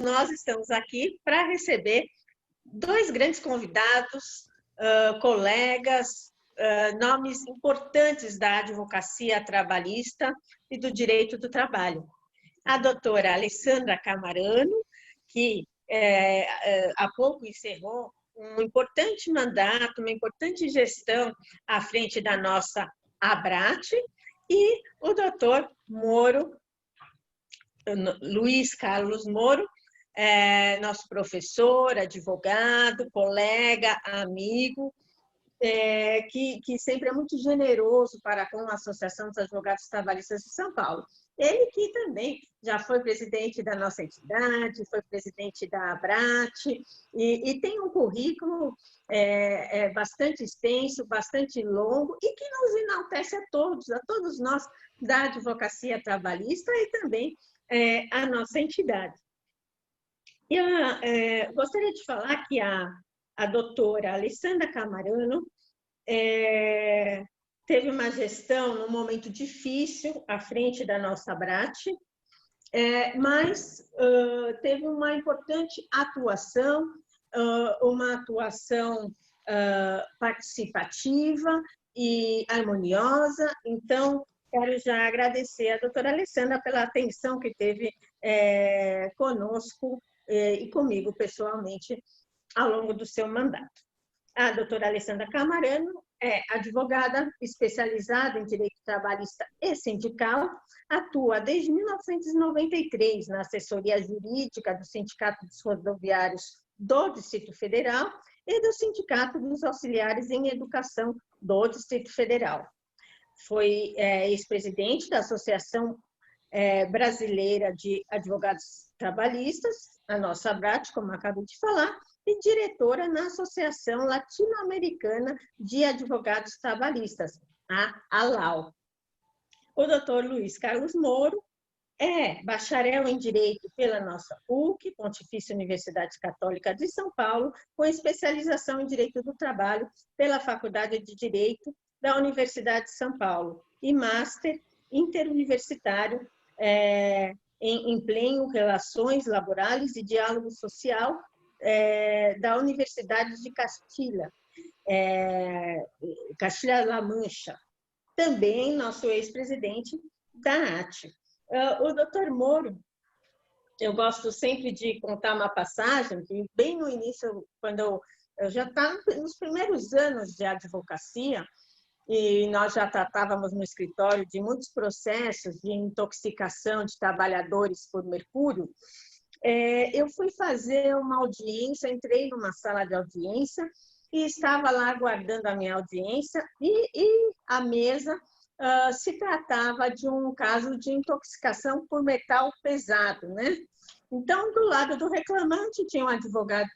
nós estamos aqui para receber dois grandes convidados, colegas, nomes importantes da advocacia trabalhista e do direito do trabalho. A doutora Alessandra Camarano, que há pouco encerrou um importante mandato, uma importante gestão à frente da nossa ABRAT, e o doutor Moro, Luiz Carlos Moro, nosso professor, advogado, colega, amigo, que sempre é muito generoso para com a Associação dos Advogados Trabalhistas de São Paulo. Ele que também já foi presidente da nossa entidade, foi presidente da ABRAT, e tem um currículo bastante extenso, bastante longo, e que nos enaltece a todos nós da advocacia trabalhista e também a nossa entidade. Eu gostaria de falar que a doutora Alessandra Camarano teve uma gestão num momento difícil à frente da nossa ABRAT, mas teve uma importante atuação, uma atuação participativa e harmoniosa. Então, quero já agradecer a doutora Alessandra pela atenção que teve conosco e comigo pessoalmente ao longo do seu mandato. A doutora Alessandra Camarano é advogada especializada em direito trabalhista e sindical, atua desde 1993 na assessoria jurídica do Sindicato dos Rodoviários do Distrito Federal e do Sindicato dos Auxiliares em Educação do Distrito Federal. Foi ex-presidente da Associação Brasileira de Advogados Trabalhistas, a nossa ABRAT, como acabei de falar, e diretora na Associação Latino-Americana de Advogados Trabalhistas, a ALAU. O doutor Luiz Carlos Moro é bacharel em Direito pela nossa PUC, Pontifícia Universidade Católica de São Paulo, com especialização em Direito do Trabalho pela Faculdade de Direito da Universidade de São Paulo e Master Interuniversitário em Emprego, Relações Laborais e Diálogo Social da Universidade de Castilla-La Mancha, também nosso ex-presidente da AT. O doutor Moro, eu gosto sempre de contar uma passagem, que bem no início, quando eu já estava nos primeiros anos de advocacia, e nós já tratávamos no escritório de muitos processos de intoxicação de trabalhadores por mercúrio. Eu fui fazer uma audiência, entrei numa sala de audiência e estava lá aguardando a minha audiência e a mesa se tratava de um caso de intoxicação por metal pesado, né? Então, do lado do reclamante tinha um advogado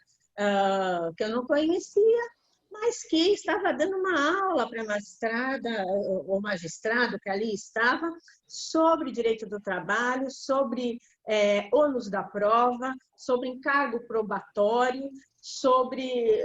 que eu não conhecia, mas que estava dando uma aula para a magistrada, ou magistrado que ali estava, sobre direito do trabalho, sobre ônus da prova, sobre encargo probatório, sobre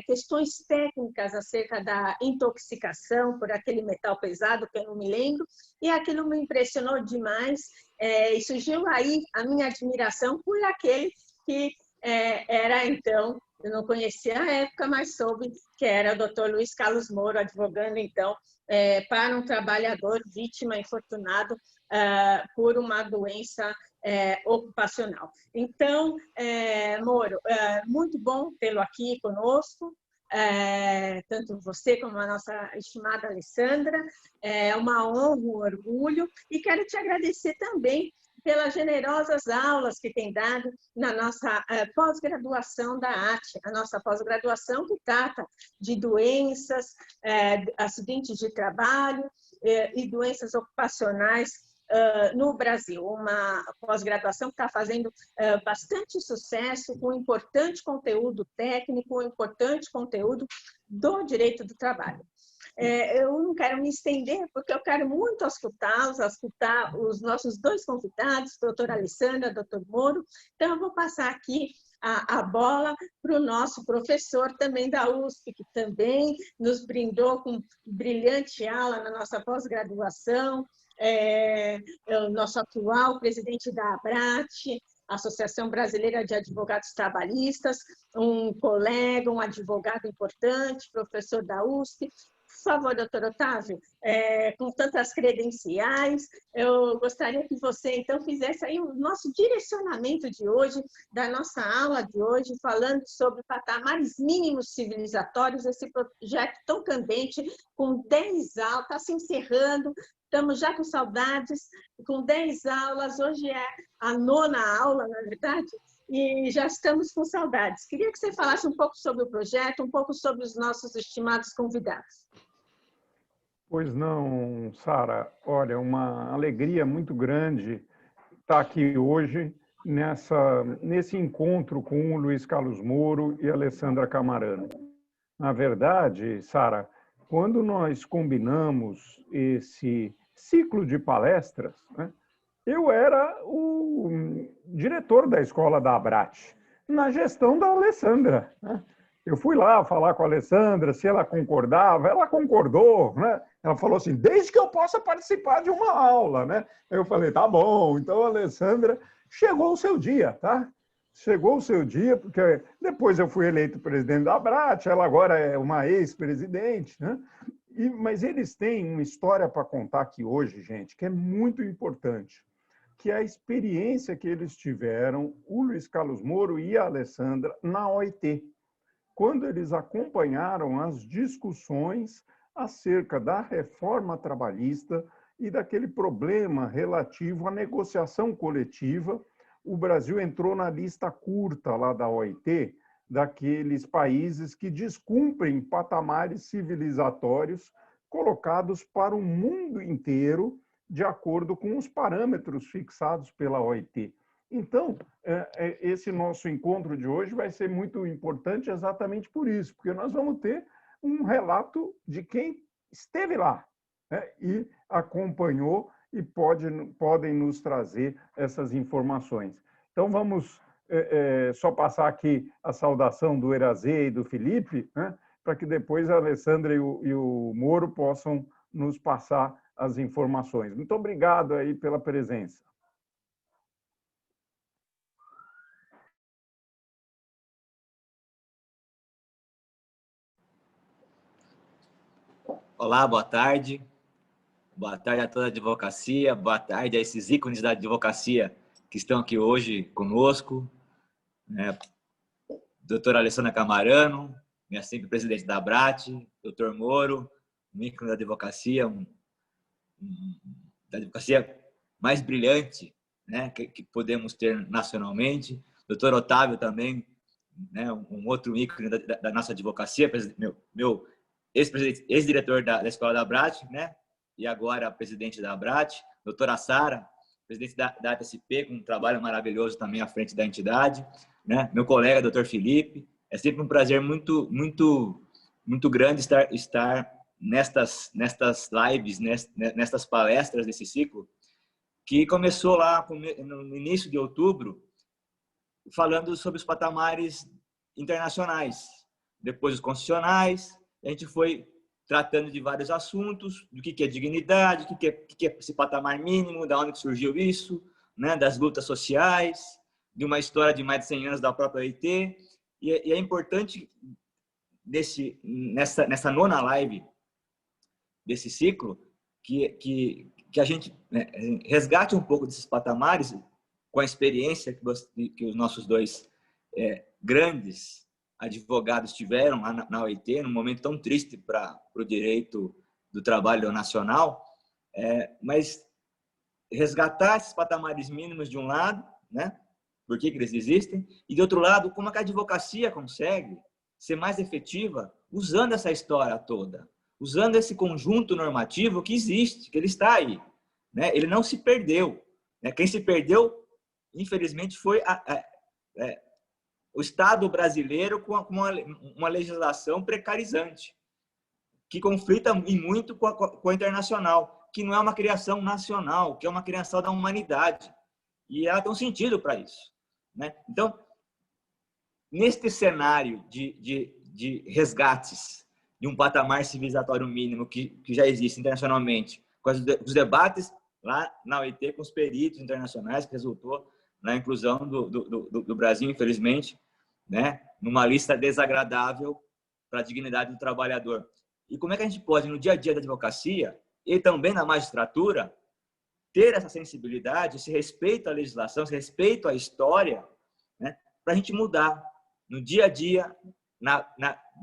questões técnicas acerca da intoxicação por aquele metal pesado, que eu não me lembro, e aquilo me impressionou demais, e surgiu aí a minha admiração por aquele que era, então, eu não conhecia a época, mas soube que era o doutor Luiz Carlos Moro, advogando, então, para um trabalhador vítima, infortunado por uma doença ocupacional. Então, Moro, muito bom tê-lo aqui conosco, tanto você como a nossa estimada Alessandra. É uma honra, um orgulho, e quero te agradecer também pelas generosas aulas que tem dado na nossa pós-graduação da AT, a nossa pós-graduação que trata de doenças, acidentes de trabalho e doenças ocupacionais no Brasil. Uma pós-graduação que está fazendo bastante sucesso, com importante conteúdo técnico, importante conteúdo do direito do trabalho. Eu não quero me estender, porque eu quero muito escutá-los, escutar os nossos dois convidados, doutora Alessandra, doutor Moro. Então, eu vou passar aqui a bola para o nosso professor também da USP, que também nos brindou com brilhante aula na nossa pós-graduação, o nosso atual presidente da ABRAT, Associação Brasileira de Advogados Trabalhistas, um colega, um advogado importante, professor da USP. Por favor, doutor Otávio, com tantas credenciais, eu gostaria que você, então, fizesse aí o nosso direcionamento de hoje, da nossa aula de hoje, falando sobre patamares mínimos civilizatórios, esse projeto tão candente, com 10 aulas, está se encerrando, estamos já com saudades, com 10 aulas, hoje é a 9ª aula, na verdade, e já estamos com saudades. Queria que você falasse um pouco sobre o projeto, um pouco sobre os nossos estimados convidados. Pois não, Sara. Olha, uma alegria muito grande estar aqui hoje nesse encontro com o Luiz Carlos Moro e a Alessandra Camarano. Na verdade, Sara, quando nós combinamos esse ciclo de palestras, né, eu era o diretor da escola da Abrat, na gestão da Alessandra, né? Eu fui lá falar com a Alessandra, se ela concordava, ela concordou, né? Ela falou assim, desde que eu possa participar de uma aula, né? Eu falei, tá bom, então, Alessandra, chegou o seu dia, tá? Chegou o seu dia, porque depois eu fui eleito presidente da Abrat, ela agora é uma ex-presidente, né? Mas eles têm uma história para contar aqui hoje, gente, que é muito importante, que é a experiência que eles tiveram, o Luiz Carlos Moro e a Alessandra, na OIT, quando eles acompanharam as discussões acerca da reforma trabalhista e daquele problema relativo à negociação coletiva. O Brasil entrou na lista curta lá da OIT, daqueles países que descumprem patamares civilizatórios colocados para o mundo inteiro, de acordo com os parâmetros fixados pela OIT. Então, esse nosso encontro de hoje vai ser muito importante exatamente por isso, porque nós vamos ter um relato de quem esteve lá, né, e acompanhou e podem nos trazer essas informações. Então, vamos só passar aqui a saudação do Erazê e do Felipe, né, para que depois a Alessandra e o Moro possam nos passar as informações. Muito obrigado aí pela presença. Olá, boa tarde. Boa tarde a toda a advocacia, boa tarde a esses ícones da advocacia que estão aqui hoje conosco. Doutora Alessandra Camarano, minha sempre presidente da Abrat, doutor Moro, um ícone da advocacia, da advocacia mais brilhante, né, que podemos ter nacionalmente. Doutor Otávio também, né, um outro ícone da nossa advocacia, meu ex-diretor da escola da Abrat, né? E agora presidente da Abrat, doutora Sara, presidente da ATSP, com um trabalho maravilhoso também à frente da entidade, né? Meu colega, doutor Felipe. É sempre um prazer muito grande estar nestas lives, nestas palestras desse ciclo, que começou lá no início de outubro, falando sobre os patamares internacionais, depois os constitucionais. A gente foi tratando de vários assuntos, do que é dignidade, o que é esse patamar mínimo, da onde surgiu isso, né, das lutas sociais, de uma história de mais de 100 anos da própria OIT. E é importante, nessa 9ª live desse ciclo, que a gente, né, resgate um pouco desses patamares com a experiência que os nossos dois grandes advogados tiveram lá na OIT, num momento tão triste para o direito do trabalho nacional, mas resgatar esses patamares mínimos de um lado, né, por que eles existem, e de outro lado, como a advocacia consegue ser mais efetiva usando essa história toda, usando esse conjunto normativo que existe, que ele está aí, né? Ele não se perdeu, né? Quem se perdeu, infelizmente, foi o Estado brasileiro com uma legislação precarizante, que conflita muito com a internacional, que não é uma criação nacional, que é uma criação da humanidade. E ela tem um sentido para isso, né? Então, neste cenário de resgates de um patamar civilizatório mínimo que já existe internacionalmente, com os debates lá na OIT com os peritos internacionais, que resultou na inclusão do Brasil, infelizmente, né, numa lista desagradável para a dignidade do trabalhador. E como é que a gente pode, no dia a dia da advocacia e também na magistratura, ter essa sensibilidade, esse respeito à legislação, esse respeito à história, né, para a gente mudar no dia a dia,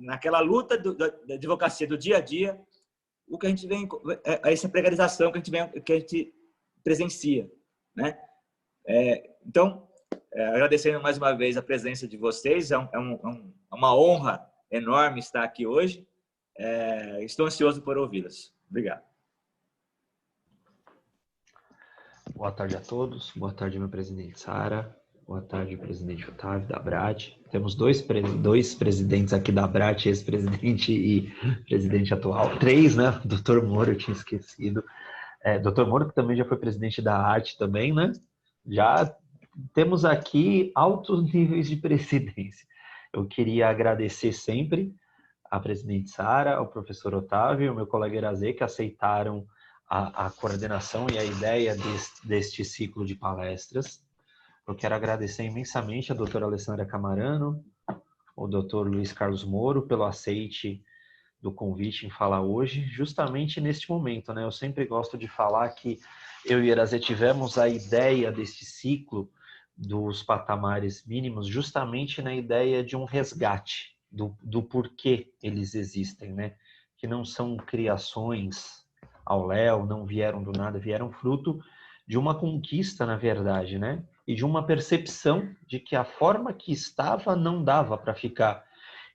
naquela luta da advocacia do dia a dia, o que a gente vem, essa precarização que a gente presencia, né? Então, agradecendo mais uma vez a presença de vocês, é uma honra enorme estar aqui hoje. Estou ansioso por ouvi-las. Obrigado. Boa tarde a todos. Boa tarde, meu presidente Sara. Boa tarde, presidente Otávio, da ABRAT. Temos dois presidentes aqui da ABRAT, ex-presidente e presidente atual. 3, né? Doutor Moro, eu tinha esquecido. Doutor Moro, que também já foi presidente da ART também, né? Já temos aqui altos níveis de presidência. Eu queria agradecer sempre a presidente Sara, ao professor Otávio e ao meu colega Irazê, que aceitaram a coordenação e a ideia deste ciclo de palestras. Eu quero agradecer imensamente a doutora Alessandra Camarano, o doutor Luiz Carlos Moro, pelo aceite do convite em falar hoje, justamente neste momento, né? Eu sempre gosto de falar que eu e Irazê tivemos a ideia deste ciclo dos patamares mínimos justamente na ideia de um resgate do porquê eles existem, né? Que não são criações ao léu, não vieram do nada, vieram fruto de uma conquista, na verdade, né? E de uma percepção de que a forma que estava não dava para ficar.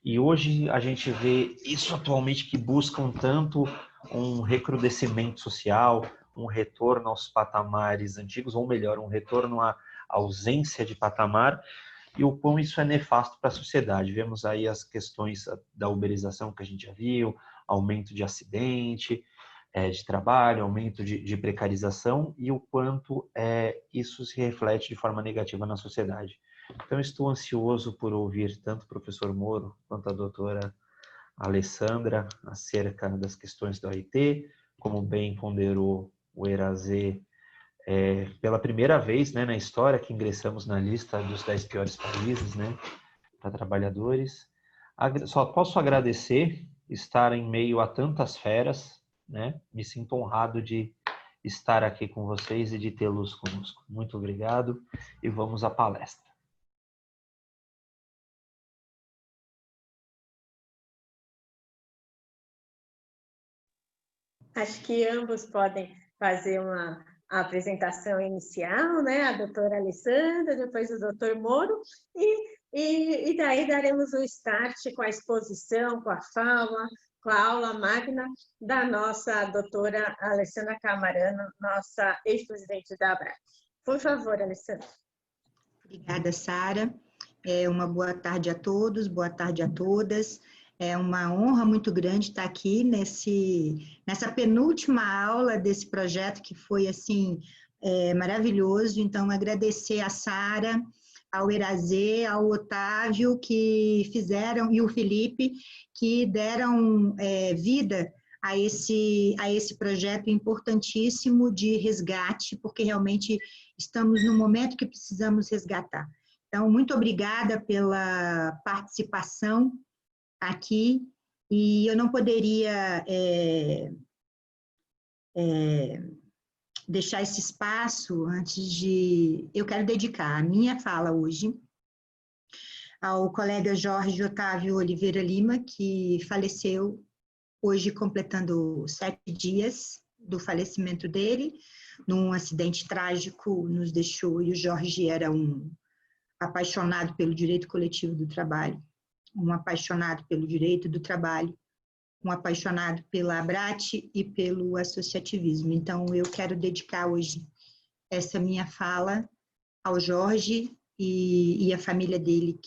E hoje a gente vê isso atualmente, que buscam tanto um recrudescimento social, um retorno aos patamares antigos, ou melhor, um retorno à ausência de patamar, e o quão isso é nefasto para a sociedade. Vemos aí as questões da uberização que a gente já viu, aumento de acidente, de trabalho, aumento de precarização, e o quanto isso se reflete de forma negativa na sociedade. Então, estou ansioso por ouvir tanto o professor Moro quanto a doutora Alessandra acerca das questões da OIT, como bem ponderou o Irazê, pela primeira vez, né, na história que ingressamos na lista dos 10 piores países, né, para trabalhadores. Só posso agradecer estar em meio a tantas feras, né? Me sinto honrado de estar aqui com vocês e de tê-los conosco. Muito obrigado e vamos à palestra. Acho que ambos podem fazer uma apresentação inicial, né? A doutora Alessandra, depois o doutor Moro, e daí daremos o start com a exposição, com a fala, com a aula magna da nossa doutora Alessandra Camarano, nossa ex-presidente da ABRAC. Por favor, Alessandra. Obrigada, Sara. Uma boa tarde a todos, boa tarde a todas. É uma honra muito grande estar aqui nessa penúltima aula desse projeto que foi assim maravilhoso. Então, agradecer a Sara, ao Irazê, ao Otávio que fizeram e o Felipe que deram vida a esse projeto importantíssimo de resgate, porque realmente estamos no momento que precisamos resgatar. Então, muito obrigada pela participação aqui, e eu não poderia deixar esse espaço antes de... Eu quero dedicar a minha fala hoje ao colega Jorge Otávio Oliveira Lima, que faleceu hoje, completando 7 dias do falecimento dele, num acidente trágico, nos deixou, e o Jorge era um apaixonado pelo direito coletivo do trabalho, um apaixonado pelo direito do trabalho, um apaixonado pela ABRAT e pelo associativismo. Então, eu quero dedicar hoje essa minha fala ao Jorge e à família dele,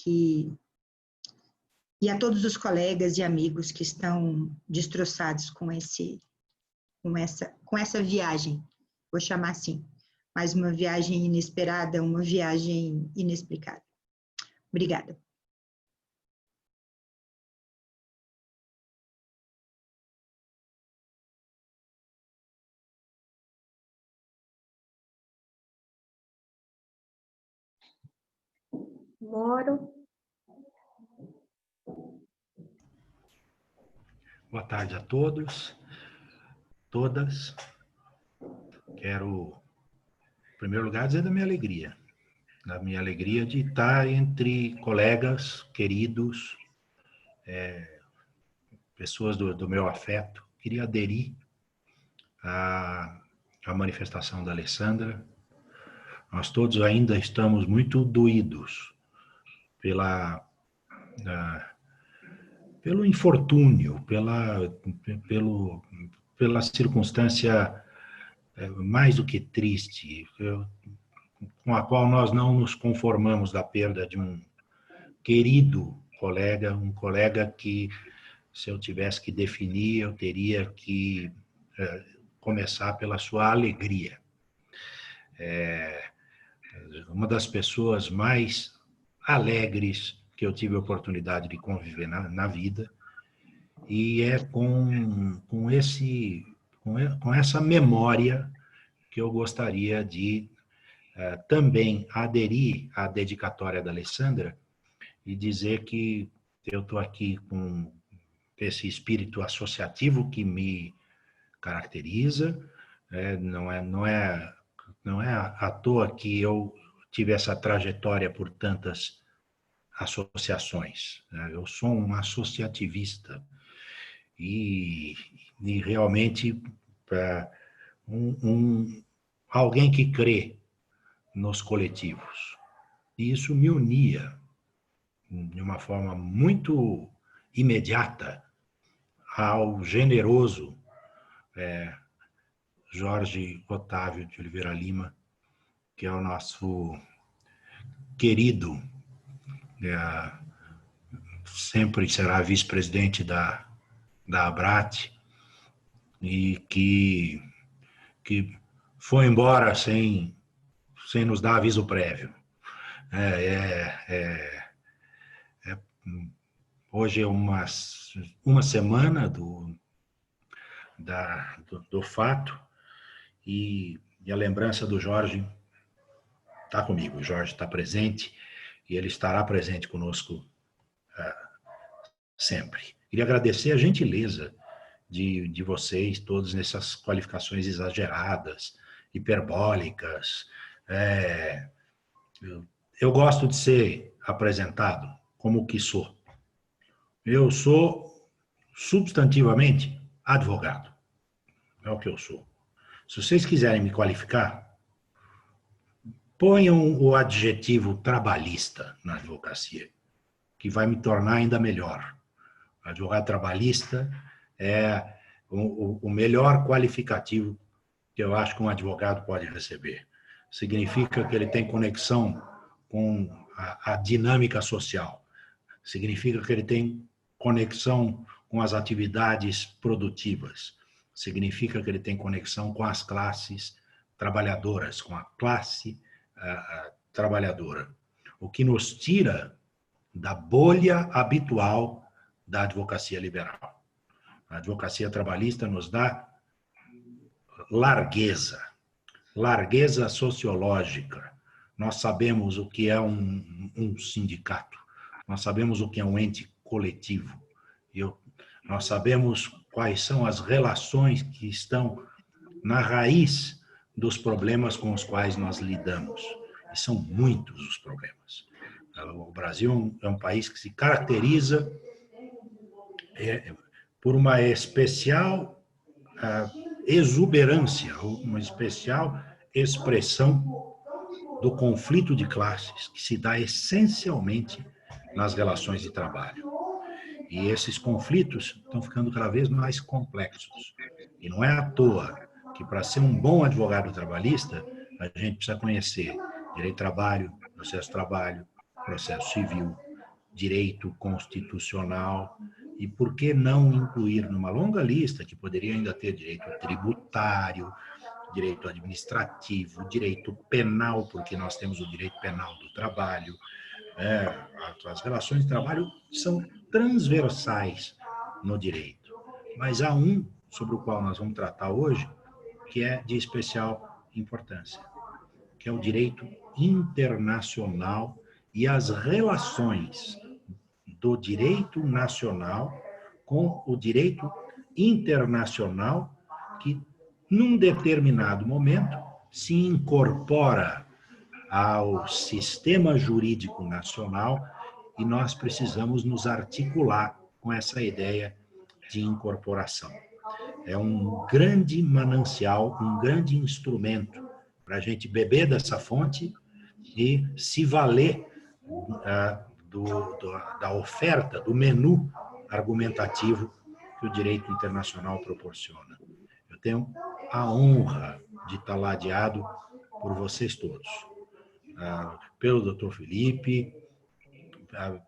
e a todos os colegas e amigos que estão destroçados com essa viagem, vou chamar assim, mas uma viagem inesperada, uma viagem inexplicável. Obrigada. Moro. Boa tarde a todos, todas. Quero, em primeiro lugar, dizer da minha alegria de estar entre colegas, queridos, pessoas do meu afeto. Queria aderir à manifestação da Alessandra. Nós todos ainda estamos muito doídos pelo infortúnio, pela circunstância mais do que triste, com a qual nós não nos conformamos da perda de um querido colega, um colega que, se eu tivesse que definir, eu teria que começar pela sua alegria. Uma das pessoas mais alegres que eu tive a oportunidade de conviver na vida, e é com essa memória que eu gostaria de também aderir à dedicatória da Alessandra e dizer que eu estou aqui com esse espírito associativo que me caracteriza. Não é à toa que eu tive essa trajetória por tantas associações. Eu sou um associativista e realmente alguém que crê nos coletivos. E isso me unia de uma forma muito imediata ao generoso Jorge Otávio de Oliveira Lima, que é o nosso querido, sempre será vice-presidente da ABRAT, e que foi embora sem nos dar aviso prévio. Hoje é uma semana do fato, e a lembrança do Jorge está comigo. O Jorge está presente e ele estará presente conosco sempre. Queria agradecer a gentileza de vocês, todos nessas qualificações exageradas, hiperbólicas. Eu gosto de ser apresentado como o que sou. Eu sou, substantivamente, advogado. É o que eu sou. Se vocês quiserem me qualificar, ponham o adjetivo trabalhista na advocacia, que vai me tornar ainda melhor. Advogado trabalhista é o melhor qualificativo que eu acho que um advogado pode receber. Significa que ele tem conexão com a dinâmica social. Significa que ele tem conexão com as atividades produtivas. Significa que ele tem conexão com as classes trabalhadoras, com a classe trabalhadora. O que nos tira da bolha habitual da advocacia liberal. A advocacia trabalhista nos dá largueza sociológica. Nós sabemos o que é um sindicato, nós sabemos o que é um ente coletivo, nós sabemos quais são as relações que estão na raiz dos problemas com os quais nós lidamos. E são muitos os problemas. O Brasil é um país que se caracteriza por uma especial exuberância, uma especial expressão do conflito de classes, que se dá essencialmente nas relações de trabalho. E esses conflitos estão ficando cada vez mais complexos. E não é à toa que, para ser um bom advogado trabalhista, a gente precisa conhecer direito do trabalho, processo civil, direito constitucional, e por que não incluir numa longa lista, que poderia ainda ter direito tributário, direito administrativo, direito penal, porque nós temos o direito penal do trabalho. As relações de trabalho são transversais no direito. Mas há um sobre o qual nós vamos tratar hoje, que é de especial importância, que é o direito internacional e as relações do direito nacional com o direito internacional que, num determinado momento, se incorpora ao sistema jurídico nacional e nós precisamos nos articular com essa ideia de incorporação. É um grande manancial, um grande instrumento para a gente beber dessa fonte e se valer da oferta, do menu argumentativo que o direito internacional proporciona. Eu tenho a honra de estar ladeado por vocês todos. Pelo Dr. Felipe,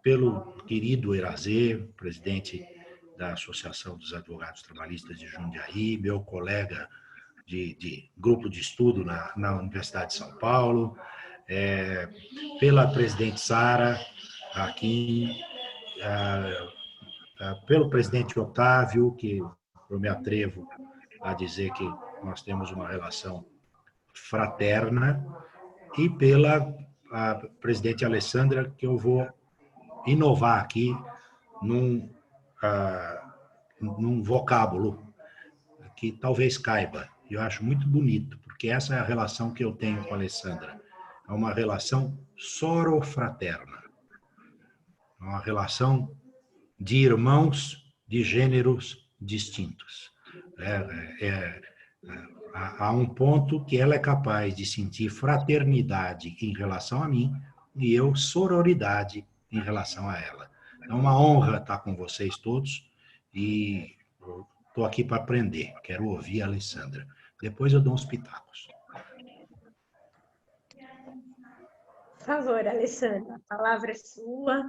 pelo querido Irazê, presidente da Associação dos Advogados Trabalhistas de Jundiaí, meu colega de grupo de estudo na Universidade de São Paulo, pela presidente Sara, aqui, pelo presidente Otávio, que eu me atrevo a dizer que nós temos uma relação fraterna, e pela presidente Alessandra, que eu vou inovar aqui num vocábulo que talvez caiba. Eu acho muito bonito, porque essa é a relação que eu tenho com a Alessandra. É uma relação sorofraterna. É uma relação de irmãos de gêneros distintos. Há um ponto que ela é capaz de sentir fraternidade em relação a mim e eu sororidade em relação a ela. É uma honra estar com vocês todos e estou aqui para aprender. Quero ouvir a Alessandra. Depois eu dou uns pitacos. Por favor, Alessandra, a palavra é sua.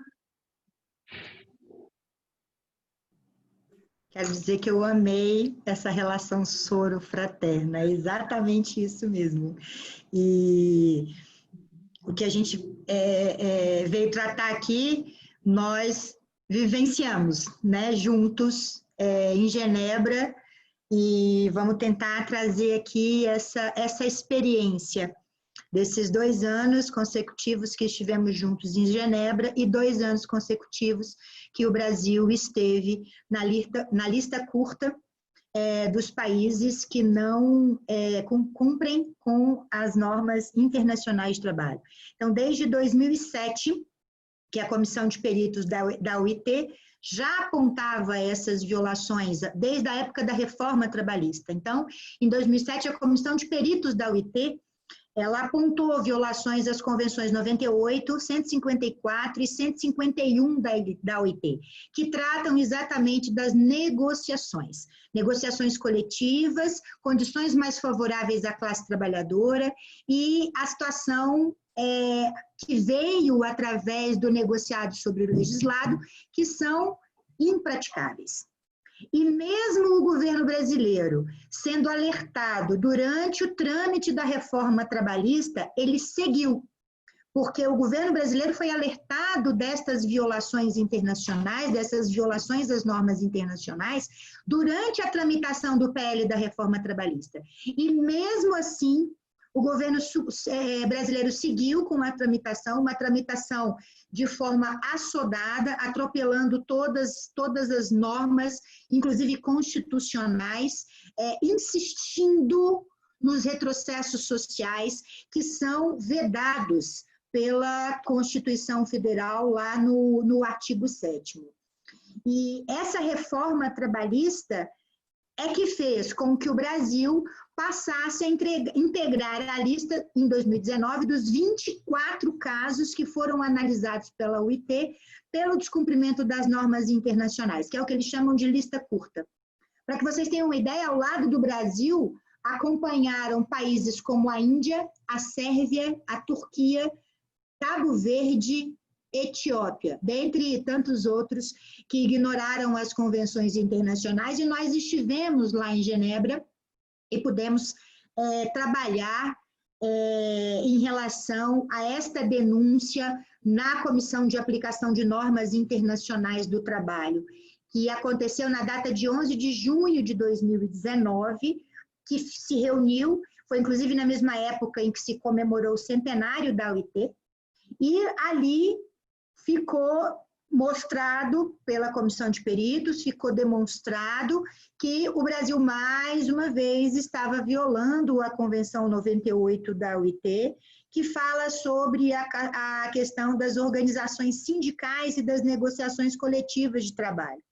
Quero dizer que eu amei essa relação soro-fraterna, é exatamente isso mesmo. E o que a gente veio tratar aqui, nós vivenciamos, né, juntos em Genebra, e vamos tentar trazer aqui essa experiência desses 2 anos consecutivos que estivemos juntos em Genebra e 2 anos consecutivos que o Brasil esteve na lista curta dos países que não cumprem com as normas internacionais de trabalho. Então, desde 2007, que a Comissão de Peritos da OIT já apontava essas violações desde a época da reforma trabalhista. Então, em 2007, a Comissão de Peritos da OIT ela apontou violações às convenções 98, 154 e 151 da OIT, que tratam exatamente das negociações coletivas, condições mais favoráveis à classe trabalhadora e a situação que veio através do negociado sobre o legislado, que são impraticáveis. E mesmo o governo brasileiro sendo alertado durante o trâmite da reforma trabalhista, ele seguiu, porque o governo brasileiro foi alertado destas violações internacionais, dessas violações das normas internacionais, durante a tramitação do PL da reforma trabalhista. E mesmo assim, o governo brasileiro seguiu com uma tramitação de forma assodada, atropelando todas as normas, inclusive constitucionais, insistindo nos retrocessos sociais que são vedados pela Constituição Federal lá no artigo 7º. E essa reforma trabalhista é que fez com que o Brasil passasse a integrar a lista, em 2019, dos 24 casos que foram analisados pela OIT pelo descumprimento das normas internacionais, que é o que eles chamam de lista curta. Para que vocês tenham uma ideia, ao lado do Brasil, acompanharam países como a Índia, a Sérvia, a Turquia, Cabo Verde, Etiópia, dentre tantos outros que ignoraram as convenções internacionais, e nós estivemos lá em Genebra e pudemos trabalhar em relação a esta denúncia na Comissão de Aplicação de Normas Internacionais do Trabalho, que aconteceu na data de 11 de junho de 2019, que se reuniu, foi inclusive na mesma época em que se comemorou o centenário da OIT, E ali ficou mostrado pela comissão de peritos, ficou demonstrado que o Brasil, mais uma vez, estava violando a Convenção 98 da OIT, que fala sobre a questão das organizações sindicais e das negociações coletivas de trabalho.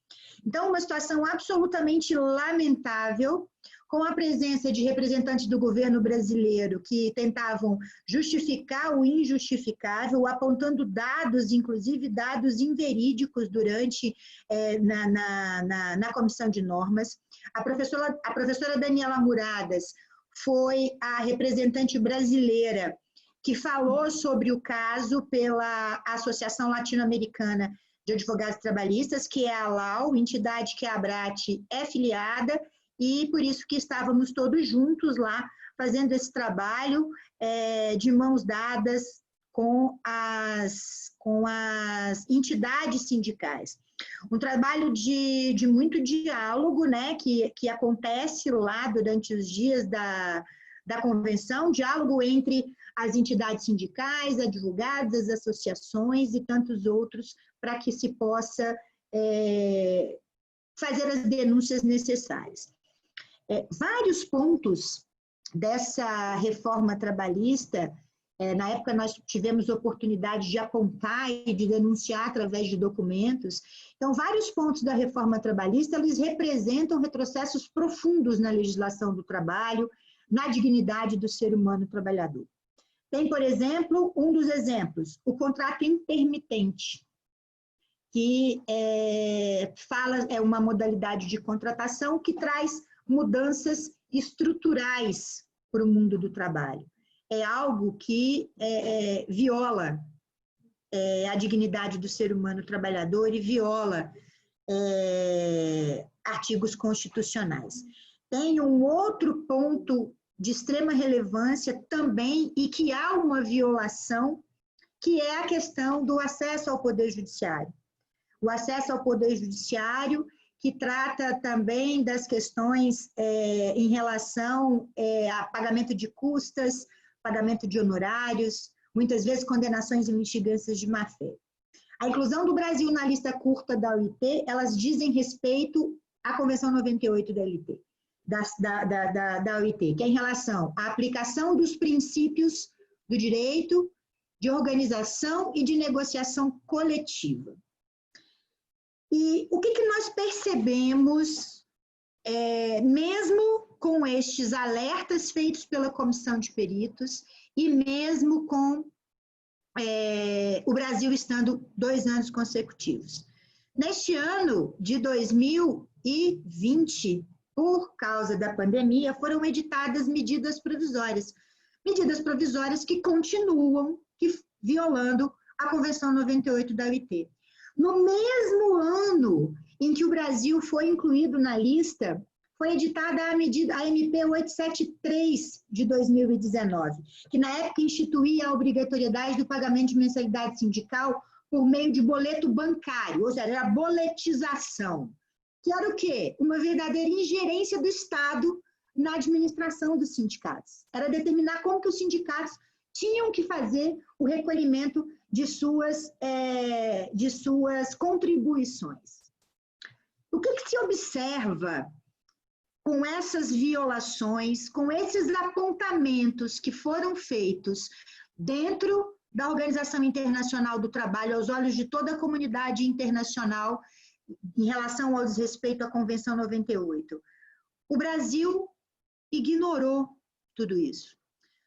Então, uma situação absolutamente lamentável, com a presença de representantes do governo brasileiro que tentavam justificar o injustificável, apontando dados, inclusive dados inverídicos na comissão de normas. A professora Daniela Muradas foi a representante brasileira que falou sobre o caso pela Associação Latino-Americana de Advogados Trabalhistas, que é a ALAU, entidade que a ABRAT é filiada, e por isso que estávamos todos juntos lá, fazendo esse trabalho de mãos dadas com as entidades sindicais. Um trabalho de muito diálogo, né, que acontece lá durante os dias da convenção, diálogo entre as entidades sindicais, advogados, as associações e tantos outros, para que se possa fazer as denúncias necessárias. Vários pontos dessa reforma trabalhista, na época nós tivemos oportunidade de apontar e de denunciar através de documentos. Então, vários pontos da reforma trabalhista, eles representam retrocessos profundos na legislação do trabalho, na dignidade do ser humano trabalhador. Tem, por exemplo, um dos exemplos, o contrato intermitente, que é uma modalidade de contratação que traz mudanças estruturais para o mundo do trabalho. É algo que viola a dignidade do ser humano trabalhador e viola artigos constitucionais. Tem um outro ponto de extrema relevância também e que há uma violação, que é a questão do acesso ao Poder Judiciário. O acesso ao Poder Judiciário, que trata também das questões em relação a pagamento de custas, pagamento de honorários, muitas vezes condenações e litigâncias de má-fé. A inclusão do Brasil na lista curta da OIT, elas dizem respeito à Convenção 98 da OIT, da OIT, que é em relação à aplicação dos princípios do direito de organização e de negociação coletiva. E o que nós percebemos, mesmo com estes alertas feitos pela comissão de peritos e mesmo com o Brasil estando 2 anos consecutivos? Neste ano de 2020, por causa da pandemia, foram editadas medidas provisórias que continuam violando a Convenção 98 da OIT. No mesmo ano em que o Brasil foi incluído na lista, foi editada a MP 873 de 2019, que na época instituía a obrigatoriedade do pagamento de mensalidade sindical por meio de boleto bancário, ou seja, era a boletização, que era o quê? Uma verdadeira ingerência do Estado na administração dos sindicatos. Era determinar como que os sindicatos tinham que fazer o recolhimento de suas contribuições. O que se observa com essas violações, com esses apontamentos que foram feitos dentro da Organização Internacional do Trabalho, aos olhos de toda a comunidade internacional, em relação ao desrespeito à Convenção 98? O Brasil ignorou tudo isso.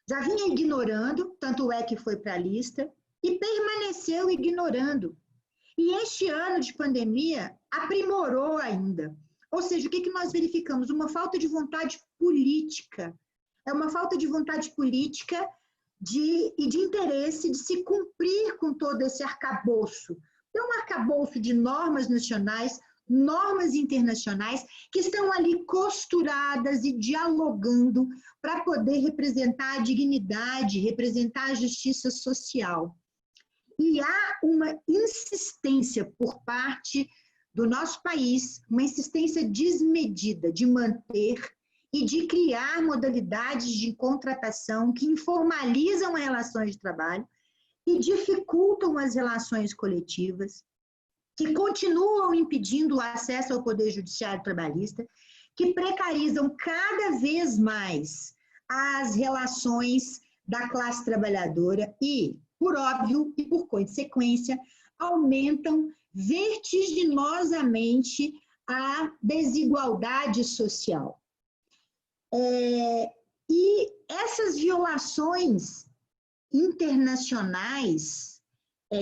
Já vinha ignorando, tanto é que foi para a lista, e permaneceu ignorando. E este ano de pandemia aprimorou ainda. Ou seja, o que nós verificamos? Uma falta de vontade política. É uma falta de vontade política e de interesse de se cumprir com todo esse arcabouço. É um arcabouço de normas nacionais, normas internacionais, que estão ali costuradas e dialogando para poder representar a dignidade, representar a justiça social. E há uma insistência por parte do nosso país, uma insistência desmedida de manter e de criar modalidades de contratação que informalizam as relações de trabalho, que dificultam as relações coletivas, que continuam impedindo o acesso ao Poder Judiciário Trabalhista, que precarizam cada vez mais as relações da classe trabalhadora e, por óbvio e por consequência, aumentam vertiginosamente a desigualdade social. E essas violações internacionais,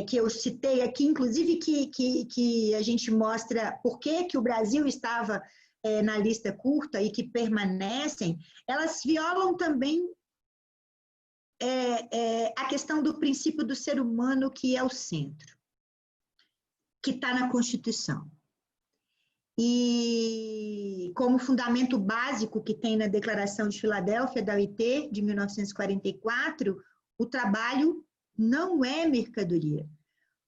que eu citei aqui, inclusive que a gente mostra por que o Brasil estava na lista curta e que permanecem, elas violam também a questão do princípio do ser humano, que é o centro, que está na Constituição. E como fundamento básico que tem na Declaração de Filadélfia da OIT de 1944, o trabalho não é mercadoria,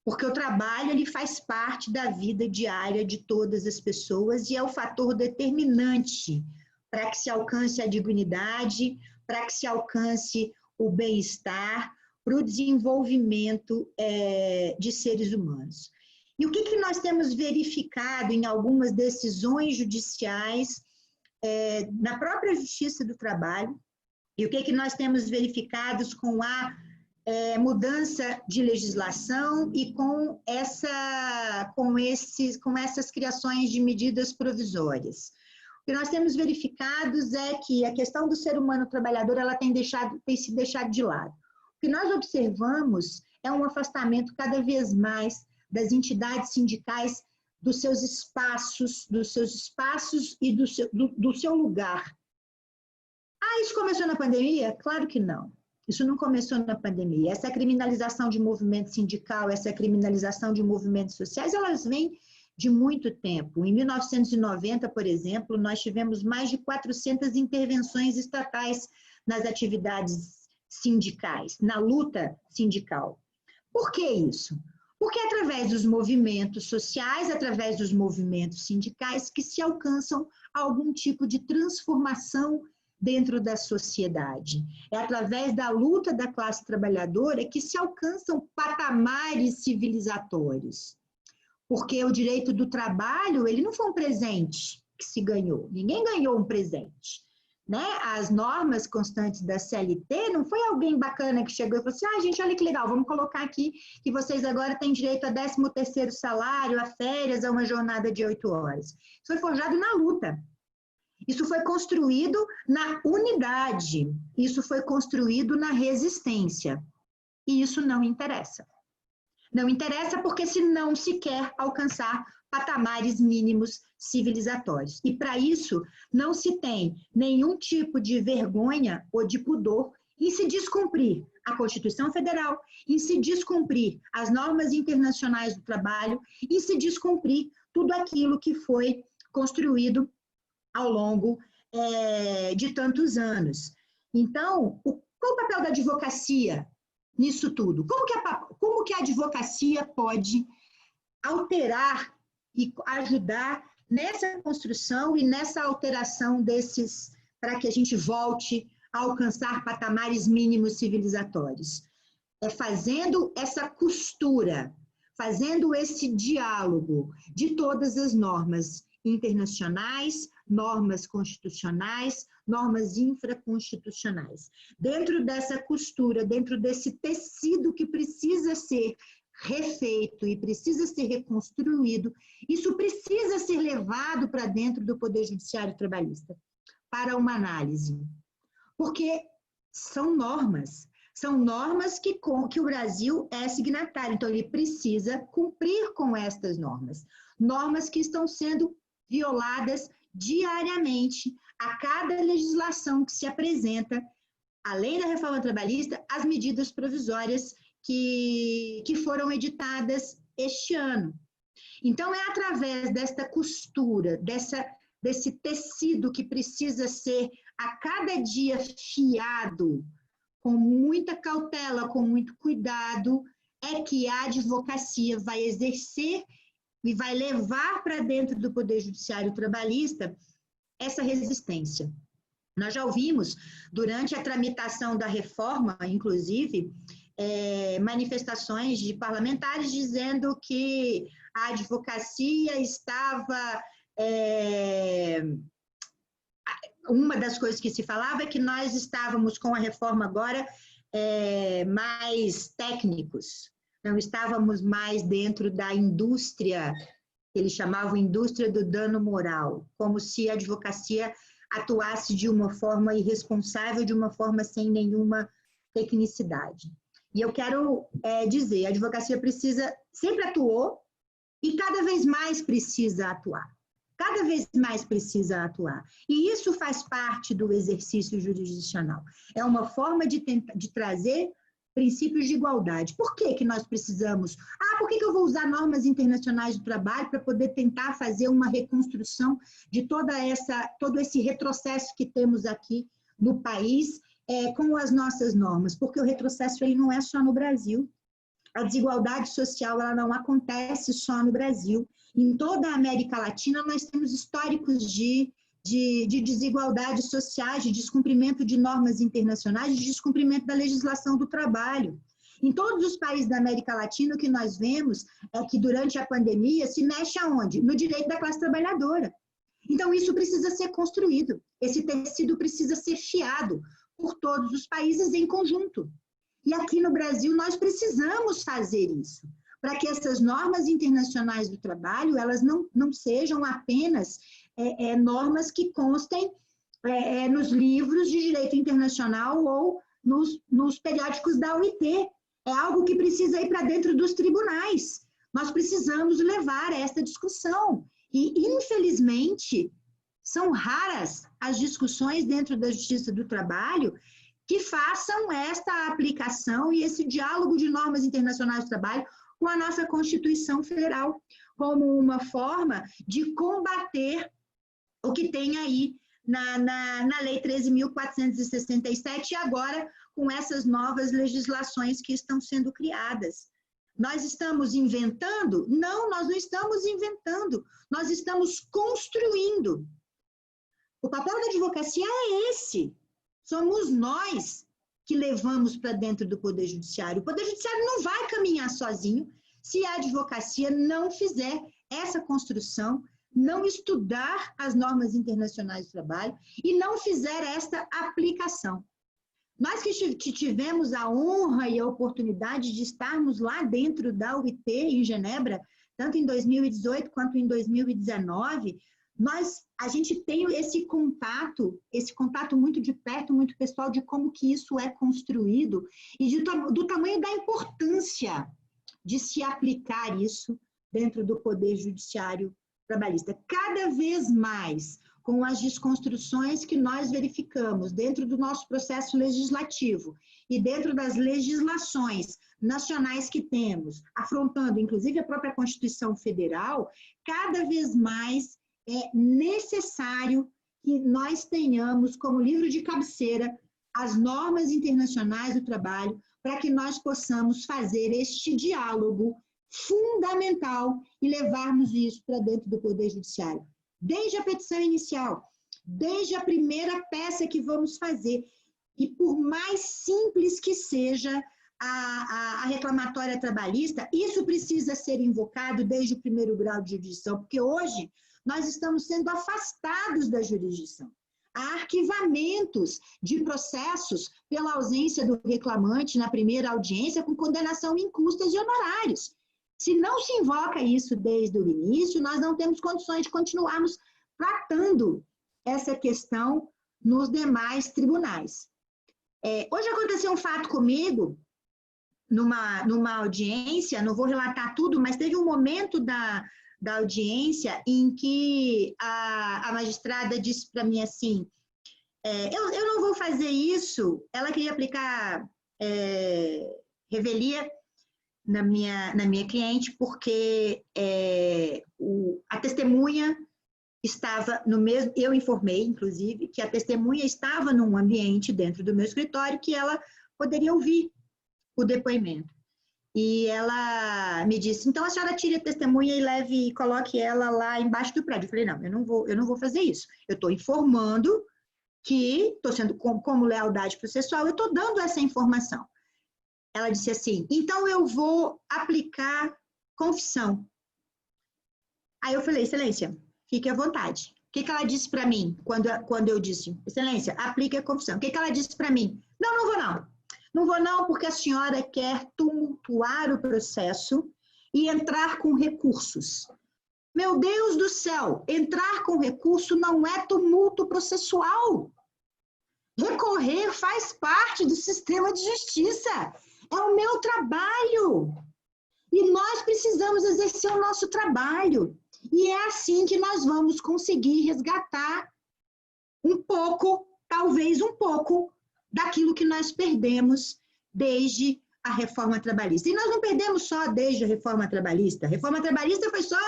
porque o trabalho ele faz parte da vida diária de todas as pessoas e é o fator determinante para que se alcance a dignidade, para que se alcance o bem-estar, para o desenvolvimento de seres humanos. E o que nós temos verificado em algumas decisões judiciais, na própria Justiça do Trabalho, e o que nós temos verificado com a mudança de legislação e com essas criações de medidas provisórias. O que nós temos verificado é que a questão do ser humano trabalhador ela tem se deixado de lado. O que nós observamos é um afastamento cada vez mais das entidades sindicais dos seus espaços e do seu lugar. Isso começou na pandemia? Claro que não. Isso não começou na pandemia. Essa criminalização de movimento sindical, essa criminalização de movimentos sociais, elas vêm de muito tempo. Em 1990, por exemplo, nós tivemos mais de 400 intervenções estatais nas atividades sindicais, na luta sindical. Por que isso? Porque é através dos movimentos sociais, através dos movimentos sindicais, que se alcançam algum tipo de transformação dentro da sociedade. É através da luta da classe trabalhadora que se alcançam patamares civilizatórios. Porque o direito do trabalho, ele não foi um presente que se ganhou. Ninguém ganhou um presente. Né? As normas constantes da CLT, não foi alguém bacana que chegou e falou assim, gente, olha que legal, vamos colocar aqui que vocês agora têm direito a 13º salário, a férias, a uma jornada de 8 horas. Isso foi forjado na luta. Isso foi construído na unidade. Isso foi construído na resistência. E isso não interessa. Não interessa porque se não se quer alcançar patamares mínimos civilizatórios. E para isso não se tem nenhum tipo de vergonha ou de pudor em se descumprir a Constituição Federal, em se descumprir as normas internacionais do trabalho, em se descumprir tudo aquilo que foi construído ao longo de tantos anos. Então, qual o papel da advocacia nisso tudo? Como que a advocacia pode alterar e ajudar nessa construção e nessa alteração para que a gente volte a alcançar patamares mínimos civilizatórios? É fazendo essa costura, fazendo esse diálogo de todas as normas internacionais, normas constitucionais, normas infraconstitucionais. Dentro dessa costura, dentro desse tecido que precisa ser refeito e precisa ser reconstruído, isso precisa ser levado para dentro do Poder Judiciário Trabalhista, para uma análise. Porque são normas que o Brasil é signatário, então ele precisa cumprir com estas normas que estão sendo violadas diariamente a cada legislação que se apresenta, além da reforma trabalhista, as medidas provisórias que foram editadas este ano. Então, é através desta costura, desse tecido que precisa ser a cada dia fiado, com muita cautela, com muito cuidado, é que a advocacia vai exercer e vai levar para dentro do Poder Judiciário Trabalhista essa resistência. Nós já ouvimos, durante a tramitação da reforma, inclusive, manifestações de parlamentares dizendo que a advocacia estava... uma das coisas que se falava é que nós estávamos com a reforma agora mais técnicos, não estávamos mais dentro da indústria, que eles chamavam indústria do dano moral, como se a advocacia atuasse de uma forma irresponsável, de uma forma sem nenhuma tecnicidade. E eu quero dizer, a advocacia sempre atuou e cada vez mais precisa atuar. Cada vez mais precisa atuar. E isso faz parte do exercício jurisdicional. É uma forma de trazer princípios de igualdade. Por que nós precisamos? Por que eu vou usar normas internacionais do trabalho para poder tentar fazer uma reconstrução de todo esse retrocesso que temos aqui no país com as nossas normas? Porque o retrocesso ele não é só no Brasil. A desigualdade social ela não acontece só no Brasil. Em toda a América Latina, nós temos históricos de desigualdades sociais, de descumprimento de normas internacionais, de descumprimento da legislação do trabalho. Em todos os países da América Latina, o que nós vemos é que, durante a pandemia, se mexe aonde? No direito da classe trabalhadora. Então, isso precisa ser construído. Esse tecido precisa ser fiado por todos os países em conjunto. E aqui no Brasil, nós precisamos fazer isso, para que essas normas internacionais do trabalho, elas não sejam apenas normas que constem nos livros de direito internacional ou nos periódicos da OIT. É algo que precisa ir para dentro dos tribunais. Nós precisamos levar essa discussão. E, infelizmente, são raras as discussões dentro da Justiça do Trabalho que façam esta aplicação e esse diálogo de normas internacionais do trabalho com a nossa Constituição Federal, como uma forma de combater o que tem aí na Lei 13.467 e agora com essas novas legislações que estão sendo criadas. Nós estamos inventando? Não, nós não estamos inventando, nós estamos construindo. O papel da advocacia é esse. Somos nós que levamos para dentro do Poder Judiciário. O Poder Judiciário não vai caminhar sozinho se a advocacia não fizer essa construção, não estudar as normas internacionais do trabalho e não fizer esta aplicação. Nós que tivemos a honra e a oportunidade de estarmos lá dentro da UIT, em Genebra, tanto em 2018 quanto em 2019, a gente tem esse contato muito de perto, muito pessoal, de como que isso é construído e do tamanho da importância de se aplicar isso dentro do Poder Judiciário Trabalhista. Cada vez mais, com as desconstruções que nós verificamos dentro do nosso processo legislativo e dentro das legislações nacionais que temos, afrontando inclusive a própria Constituição Federal, cada vez mais é necessário que nós tenhamos como livro de cabeceira as normas internacionais do trabalho para que nós possamos fazer este diálogo fundamental e levarmos isso para dentro do Poder Judiciário. Desde a petição inicial, desde a primeira peça que vamos fazer, e por mais simples que seja a reclamatória trabalhista, isso precisa ser invocado desde o primeiro grau de jurisdição, porque hoje nós estamos sendo afastados da jurisdição. Há arquivamentos de processos pela ausência do reclamante na primeira audiência com condenação em custas e honorários. Se não se invoca isso desde o início, nós não temos condições de continuarmos tratando essa questão nos demais tribunais. Hoje aconteceu um fato comigo, numa audiência, não vou relatar tudo, mas teve um momento da audiência em que a magistrada disse para mim assim, eu não vou fazer isso, ela queria aplicar revelia na minha cliente, porque a testemunha estava no mesmo, eu informei, inclusive, que a testemunha estava num ambiente dentro do meu escritório que ela poderia ouvir o depoimento. E ela me disse, então a senhora tire a testemunha e coloque ela lá embaixo do prédio. Eu falei, não, eu não vou fazer isso. Eu estou informando que, estou sendo como lealdade processual, eu estou dando essa informação. ela disse assim, então eu vou aplicar confissão. Aí eu falei, excelência, fique à vontade. O que ela disse para mim quando eu disse, excelência, aplique a confissão? O que ela disse para mim? Não, não vou não. Não vou não porque a senhora quer tumultuar o processo e entrar com recursos. Meu Deus do céu, entrar com recurso não é tumulto processual. Recorrer faz parte do sistema de justiça. É o meu trabalho. E nós precisamos exercer o nosso trabalho. E é assim que nós vamos conseguir resgatar um pouco, talvez um pouco, daquilo que nós perdemos desde a reforma trabalhista. E nós não perdemos só desde a reforma trabalhista. A reforma trabalhista foi só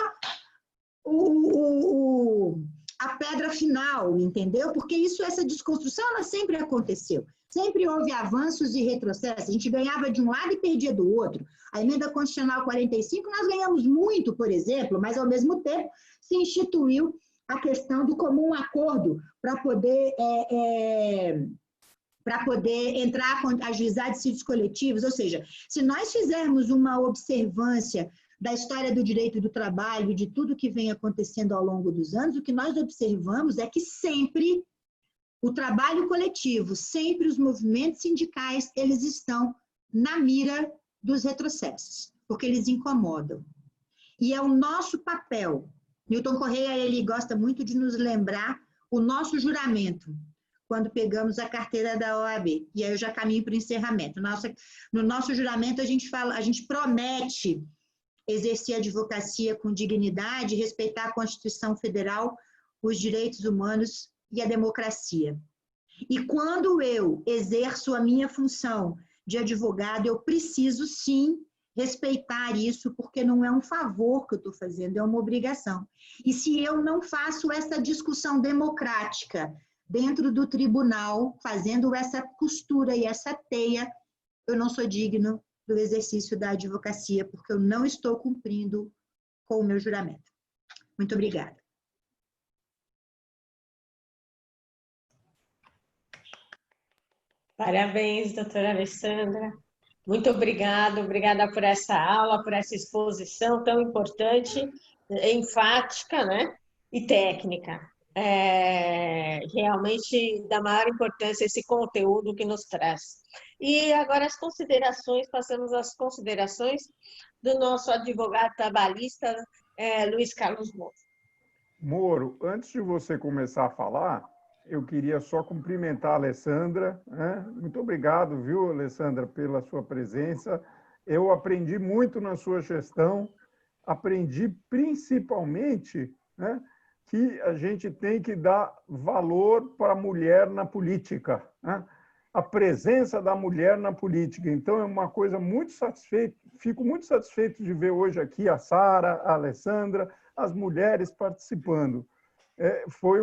a pedra final, entendeu? Porque essa desconstrução, ela sempre aconteceu. Sempre houve avanços e retrocessos. A gente ganhava de um lado e perdia do outro. A emenda constitucional 45, nós ganhamos muito, por exemplo, mas, ao mesmo tempo, se instituiu a questão do comum acordo para poder entrar com ajuizar dissídios coletivos. Ou seja, se nós fizermos uma observância da história do direito do trabalho, de tudo que vem acontecendo ao longo dos anos, o que nós observamos é que sempre o trabalho coletivo, sempre os movimentos sindicais, eles estão na mira dos retrocessos, porque eles incomodam. E é o nosso papel. Milton Correia, ele gosta muito de nos lembrar o nosso juramento, quando pegamos a carteira da OAB. E aí eu já caminho para o encerramento. No nosso juramento, a gente promete exercer a advocacia com dignidade, respeitar a Constituição Federal, os direitos humanos e a democracia. E quando eu exerço a minha função de advogado, eu preciso, sim, respeitar isso, porque não é um favor que eu estou fazendo, é uma obrigação. E se eu não faço essa discussão democrática dentro do tribunal, fazendo essa costura e essa teia, eu não sou digno do exercício da advocacia, porque eu não estou cumprindo com o meu juramento. Muito obrigada. Parabéns, doutora Alessandra. Muito obrigada por essa aula, por essa exposição tão importante, enfática, né? E técnica. Realmente da maior importância esse conteúdo que nos traz. E agora as considerações, passamos às considerações do nosso advogado trabalhista, Luiz Carlos Moro. Moro, antes de você começar a falar, eu queria só cumprimentar a Alessandra, né? Muito obrigado, viu, Alessandra, pela sua presença. Eu aprendi muito na sua gestão, aprendi principalmente, né, que a gente tem que dar valor para a mulher na política, né? A presença da mulher na política. Então, é uma coisa muito satisfeita, fico muito satisfeito de ver hoje aqui a Sara, a Alessandra, as mulheres participando. Foi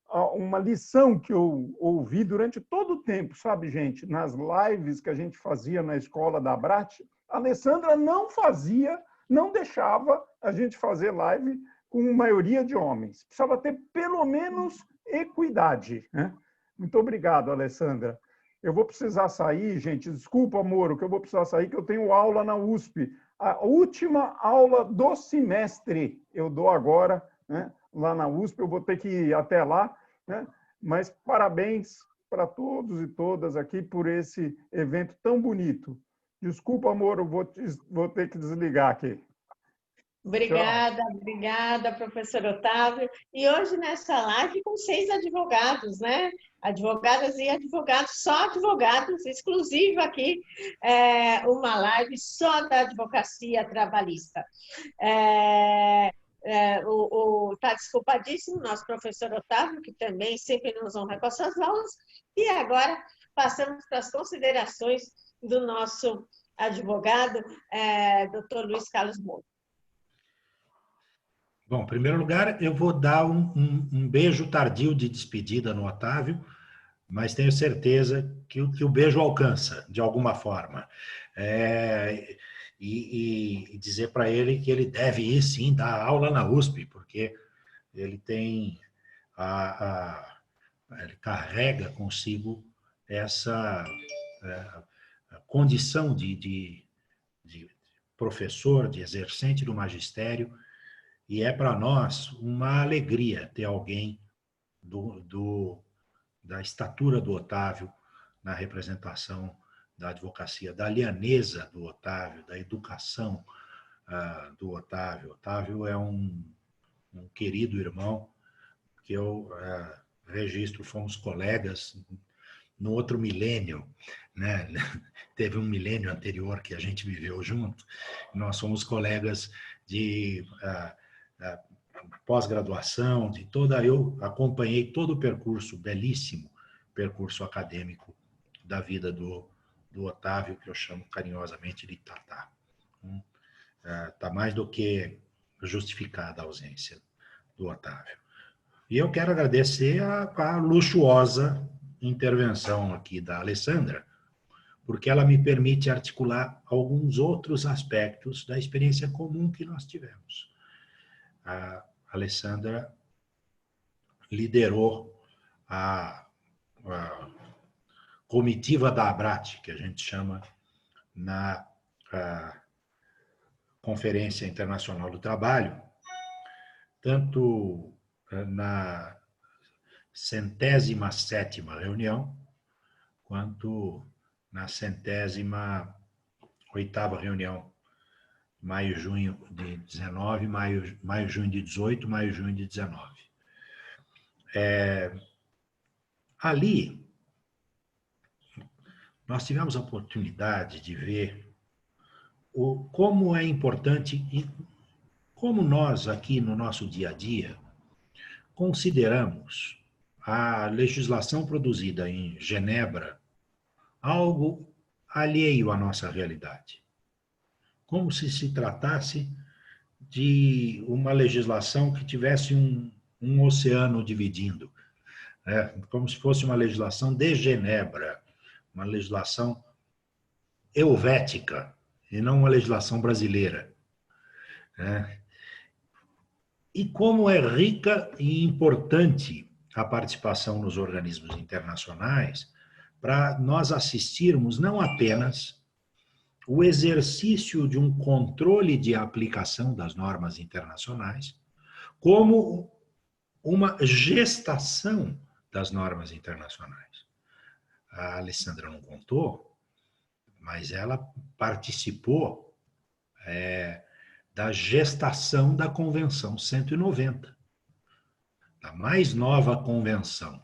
uma lição que eu ouvi durante todo o tempo, sabe, gente? Nas lives que a gente fazia na escola da Abrat, a Alessandra não deixava a gente fazer live com maioria de homens. Precisava ter pelo menos equidade, né? Muito obrigado, Alessandra. Eu vou precisar sair, gente. Desculpa, Moro, que eu vou precisar sair, que eu tenho aula na USP. A última aula do semestre eu dou agora, né, lá na USP. Eu vou ter que ir até lá, né? Mas parabéns para todos e todas aqui por esse evento tão bonito. Desculpa, Moro, vou ter que desligar aqui. Obrigada, professor Otávio. E hoje nessa live com 6 advogados, né? Advogadas e advogados, só advogados, exclusivo aqui, uma live só da advocacia trabalhista. Está desculpadíssimo nosso professor Otávio, que também sempre nos honra com as suas aulas. E agora passamos para as considerações do nosso advogado, doutor Luiz Carlos Moro. Bom, em primeiro lugar, eu vou dar um beijo tardio de despedida no Otávio, mas tenho certeza que o beijo alcança, de alguma forma. E dizer para ele que ele deve ir, sim, dar aula na USP, porque ele tem ele carrega consigo condição de professor, de exercente do magistério, e é para nós uma alegria ter alguém da estatura do Otávio na representação da advocacia, da lianeza do Otávio, da educação do Otávio. Otávio é um querido irmão que eu registro, fomos colegas no outro milênio, né? Teve um milênio anterior que a gente viveu junto, nós fomos colegas de pós-graduação, eu acompanhei todo o percurso, belíssimo percurso acadêmico da vida do Otávio, que eu chamo carinhosamente de Tatá. Está mais do que justificada a ausência do Otávio. E eu quero agradecer a luxuosa intervenção aqui da Alessandra, porque ela me permite articular alguns outros aspectos da experiência comum que nós tivemos. A Alessandra liderou a comitiva da ABRAT, que a gente chama na Conferência Internacional do Trabalho, tanto na 107ª reunião, quanto na 108ª reunião, maio, junho de 19, maio, junho de 18, maio, junho de 19. Ali, nós tivemos a oportunidade de ver como é importante e como nós aqui no nosso dia a dia consideramos a legislação produzida em Genebra algo alheio à nossa realidade. Como se tratasse de uma legislação que tivesse um oceano dividindo, né? Como se fosse uma legislação de Genebra, uma legislação helvética, e não uma legislação brasileira, né? E como é rica e importante a participação nos organismos internacionais para nós assistirmos não apenas o exercício de um controle de aplicação das normas internacionais, como uma gestação das normas internacionais. A Alessandra não contou, mas ela participou da gestação da Convenção 190, a mais nova convenção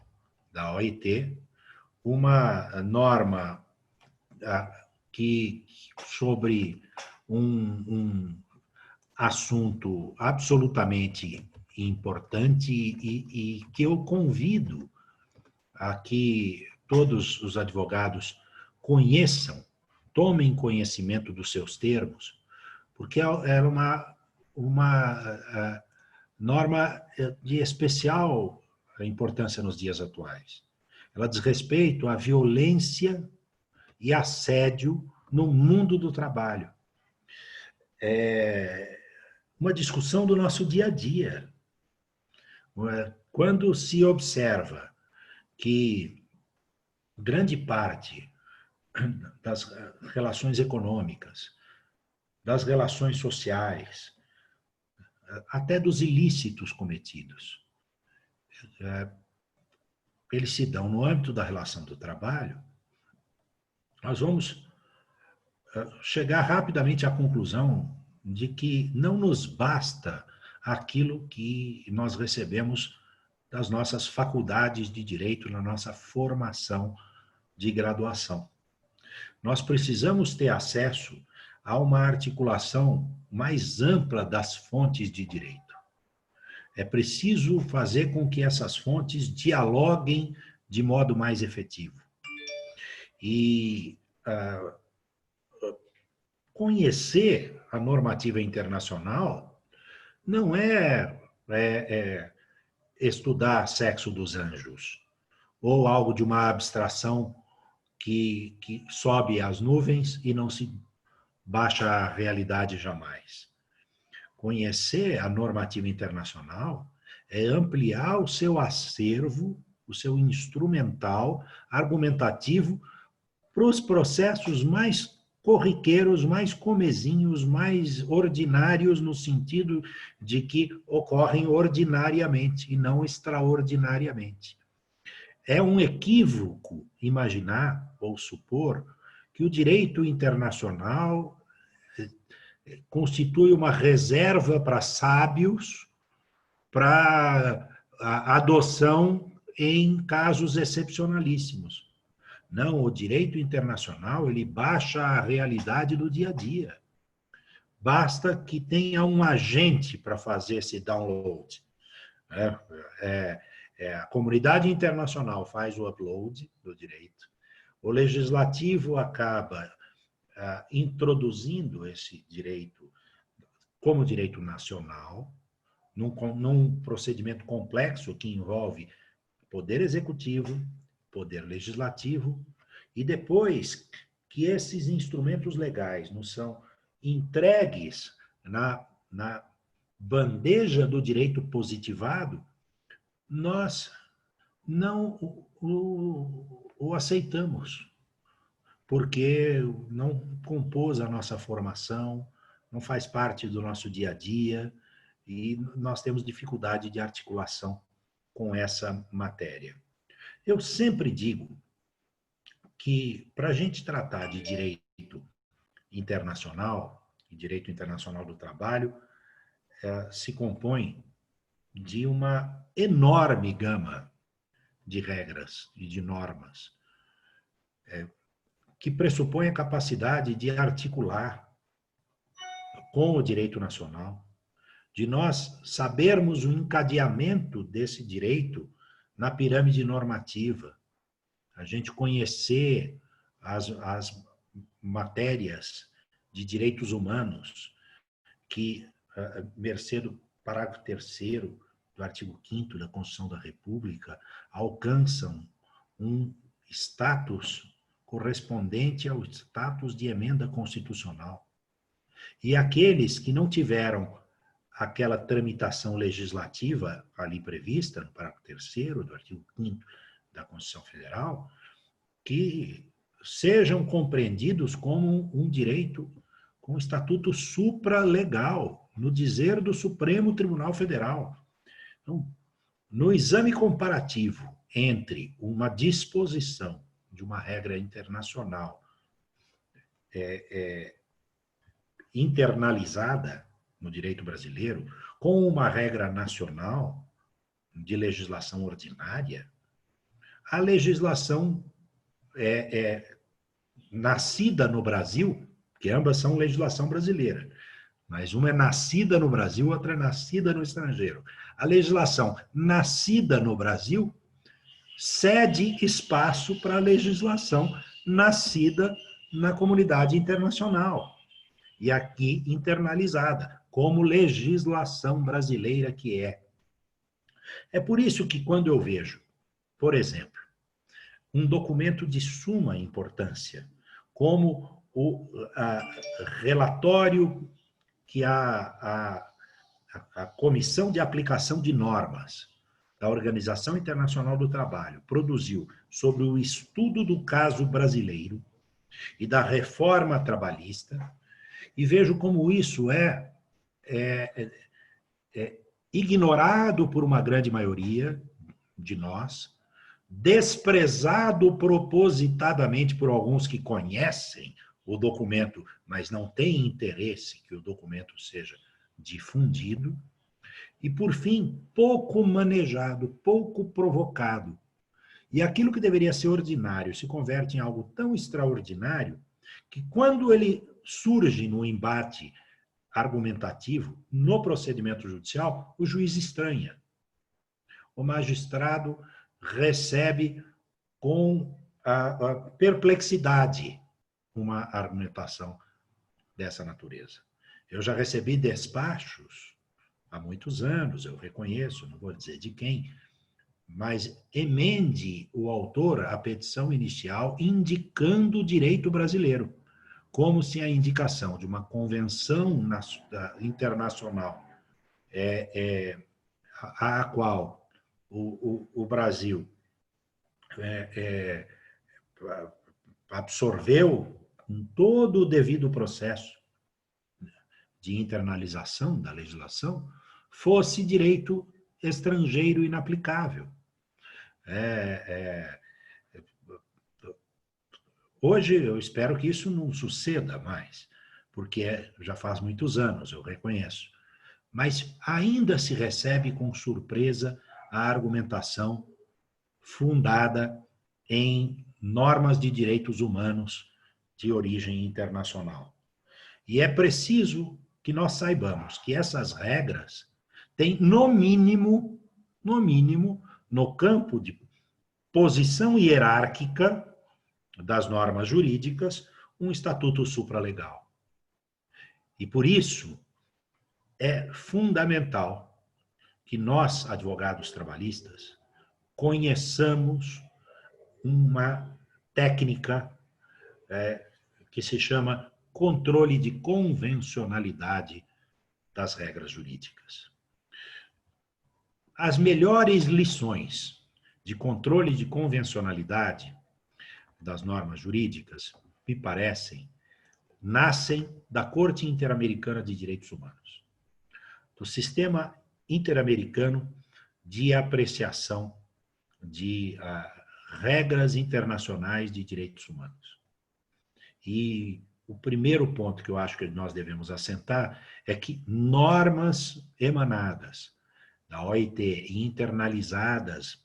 da OIT, uma norma sobre um assunto absolutamente importante e que eu convido a que todos os advogados conheçam, tomem conhecimento dos seus termos, porque era uma norma de especial importância nos dias atuais. Ela diz respeito à violência e assédio no mundo do trabalho. É uma discussão do nosso dia a dia. Quando se observa que grande parte das relações econômicas, das relações sociais, até dos ilícitos cometidos, eles se dão no âmbito da relação do trabalho, nós vamos chegar rapidamente à conclusão de que não nos basta aquilo que nós recebemos das nossas faculdades de direito, na nossa formação de graduação. Nós precisamos ter acesso a uma articulação mais ampla das fontes de direito. É preciso fazer com que essas fontes dialoguem de modo mais efetivo. E conhecer a normativa internacional não é estudar sexo dos anjos, ou algo de uma abstração que sobe às nuvens e não se baixa à realidade jamais. Conhecer a normativa internacional é ampliar o seu acervo, o seu instrumental, argumentativo, para os processos mais corriqueiros, mais comezinhos, mais ordinários, no sentido de que ocorrem ordinariamente e não extraordinariamente. É um equívoco imaginar ou supor que o direito internacional constitui uma reserva para sábios, para a adoção em casos excepcionalíssimos. Não, o direito internacional, ele baixa a realidade do dia a dia. Basta que tenha um agente para fazer esse download. A comunidade internacional faz o upload do direito, o legislativo acaba introduzindo esse direito como direito nacional, num procedimento complexo que envolve poder executivo, poder legislativo, e depois que esses instrumentos legais nos são entregues na bandeja do direito positivado, nós não o aceitamos, porque não compôs a nossa formação, não faz parte do nosso dia a dia, e nós temos dificuldade de articulação com essa matéria. Eu sempre digo que, para a gente tratar de direito internacional, e direito internacional do trabalho, se compõe de uma enorme gama de regras e de normas, que pressupõe a capacidade de articular com o direito nacional, de nós sabermos o encadeamento desse direito na pirâmide normativa, a gente conhecer as matérias de direitos humanos que, mercê do parágrafo 3º do artigo 5º da Constituição da República, alcançam um status correspondente ao status de emenda constitucional. E aqueles que não tiveram aquela tramitação legislativa ali prevista no parágrafo 3º do artigo 5º da Constituição Federal, que sejam compreendidos como um direito com estatuto supralegal, no dizer do Supremo Tribunal Federal. Então, no exame comparativo entre uma disposição de uma regra internacional internalizada no direito brasileiro com uma regra nacional de legislação ordinária, a legislação nascida no Brasil, que ambas são legislação brasileira, mas uma é nascida no Brasil, outra é nascida no estrangeiro. A legislação nascida no Brasil cede espaço para a legislação nascida na comunidade internacional e aqui internalizada, como legislação brasileira que é. É por isso que quando eu vejo, por exemplo, um documento de suma importância, como o relatório que a Comissão de Aplicação de Normas da Organização Internacional do Trabalho produziu sobre o estudo do caso brasileiro e da reforma trabalhista, e vejo como isso é ignorado por uma grande maioria de nós, desprezado propositadamente por alguns que conhecem o documento, mas não têm interesse que o documento seja difundido, e, por fim, pouco manejado, pouco provocado. E aquilo que deveria ser ordinário se converte em algo tão extraordinário que, quando ele surge no embate argumentativo, no procedimento judicial, o juiz estranha. O magistrado recebe com a perplexidade uma argumentação dessa natureza. Eu já recebi despachos há muitos anos, eu reconheço, não vou dizer de quem, mas emende o autor a petição inicial indicando o direito brasileiro, como se a indicação de uma convenção internacional a qual o Brasil absorveu com todo o devido processo de internalização da legislação, fosse direito estrangeiro inaplicável. Hoje eu espero que isso não suceda mais, porque já faz muitos anos, eu reconheço. Mas ainda se recebe com surpresa a argumentação fundada em normas de direitos humanos de origem internacional. E é preciso que nós saibamos que essas regras têm, no mínimo, no campo de posição hierárquica das normas jurídicas, um estatuto supralegal. E por isso é fundamental que nós, advogados trabalhistas, conheçamos uma técnica que se chama controle de convencionalidade das regras jurídicas. As melhores lições de controle de convencionalidade das normas jurídicas, me parecem, nascem da Corte Interamericana de Direitos Humanos, do sistema interamericano de apreciação de regras internacionais de direitos humanos. E o primeiro ponto que eu acho que nós devemos assentar é que normas emanadas da OIT e internalizadas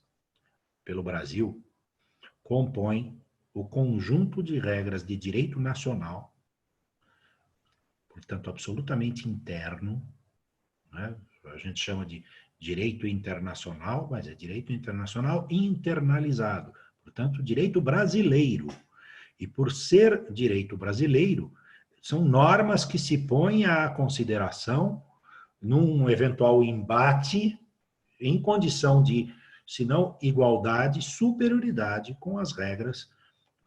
pelo Brasil compõem o conjunto de regras de direito nacional, portanto, absolutamente interno, né? A gente chama de direito internacional, mas é direito internacional internalizado, portanto, direito brasileiro. E por ser direito brasileiro, são normas que se põem à consideração num eventual embate em condição de, se não igualdade, superioridade com as regras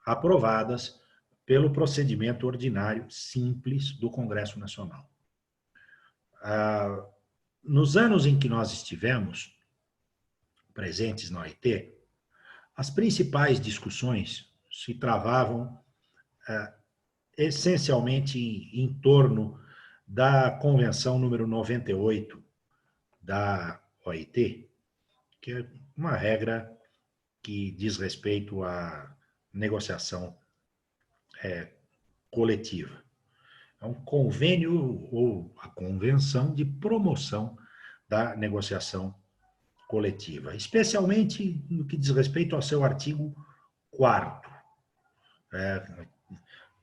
aprovadas pelo procedimento ordinário simples do Congresso Nacional. Nos anos em que nós estivemos presentes na OIT, as principais discussões se travavam essencialmente em torno da Convenção número 98 da OIT, que é uma regra que diz respeito à negociação coletiva. É um convênio ou a convenção de promoção da negociação coletiva, especialmente no que diz respeito ao seu artigo 4º.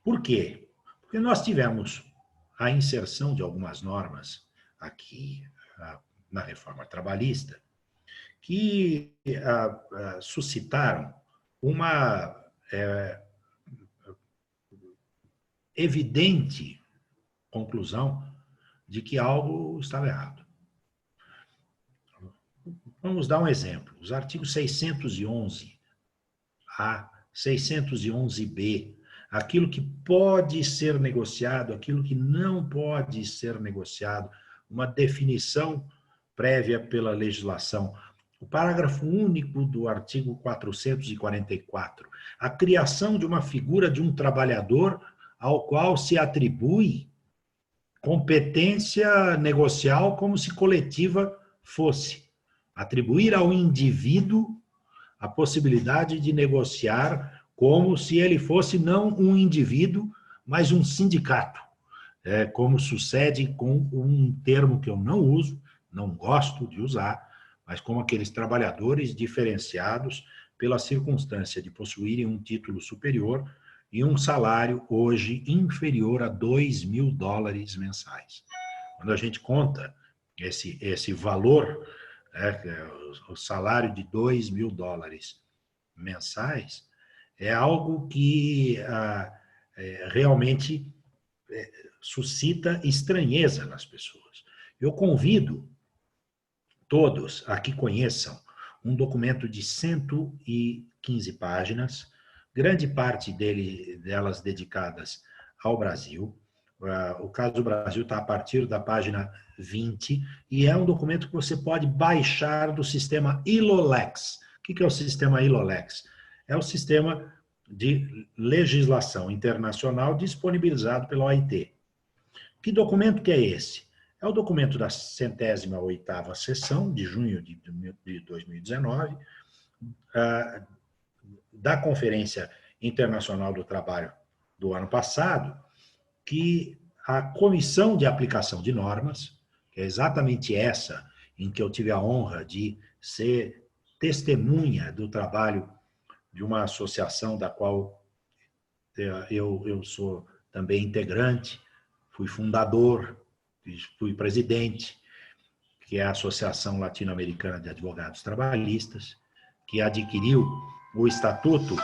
Por quê? Porque nós tivemos a inserção de algumas normas aqui na reforma trabalhista que suscitaram uma evidente conclusão de que algo estava errado. Vamos dar um exemplo. Os artigos 611A, 611B, aquilo que pode ser negociado, aquilo que não pode ser negociado, uma definição prévia pela legislação. O parágrafo único do artigo 444, a criação de uma figura de um trabalhador ao qual se atribui competência negocial como se coletiva fosse. Atribuir ao indivíduo a possibilidade de negociar como se ele fosse não um indivíduo, mas um sindicato. Como sucede com um termo que eu não uso, não gosto de usar, mas como aqueles trabalhadores diferenciados pela circunstância de possuírem um título superior e um salário hoje inferior a $2.000 mensais. Quando a gente conta esse valor, o salário de $2.000 mensais, é algo que realmente suscita estranheza nas pessoas. Eu convido todos a que conheçam um documento de 115 páginas, grande parte delas dedicadas ao Brasil. O caso do Brasil está a partir da página 20 e é um documento que você pode baixar do sistema ILOLEX. O que é o sistema ILOLEX? É o sistema de legislação internacional disponibilizado pela OIT. Que documento que é esse? É o documento da 108ª sessão, de junho de 2019, da Conferência Internacional do Trabalho do ano passado, que a Comissão de Aplicação de Normas, que é exatamente essa em que eu tive a honra de ser testemunha do trabalho de uma associação da qual eu sou também integrante, fui fundador, fui presidente, que é a Associação Latino-Americana de Advogados Trabalhistas, que adquiriu o estatuto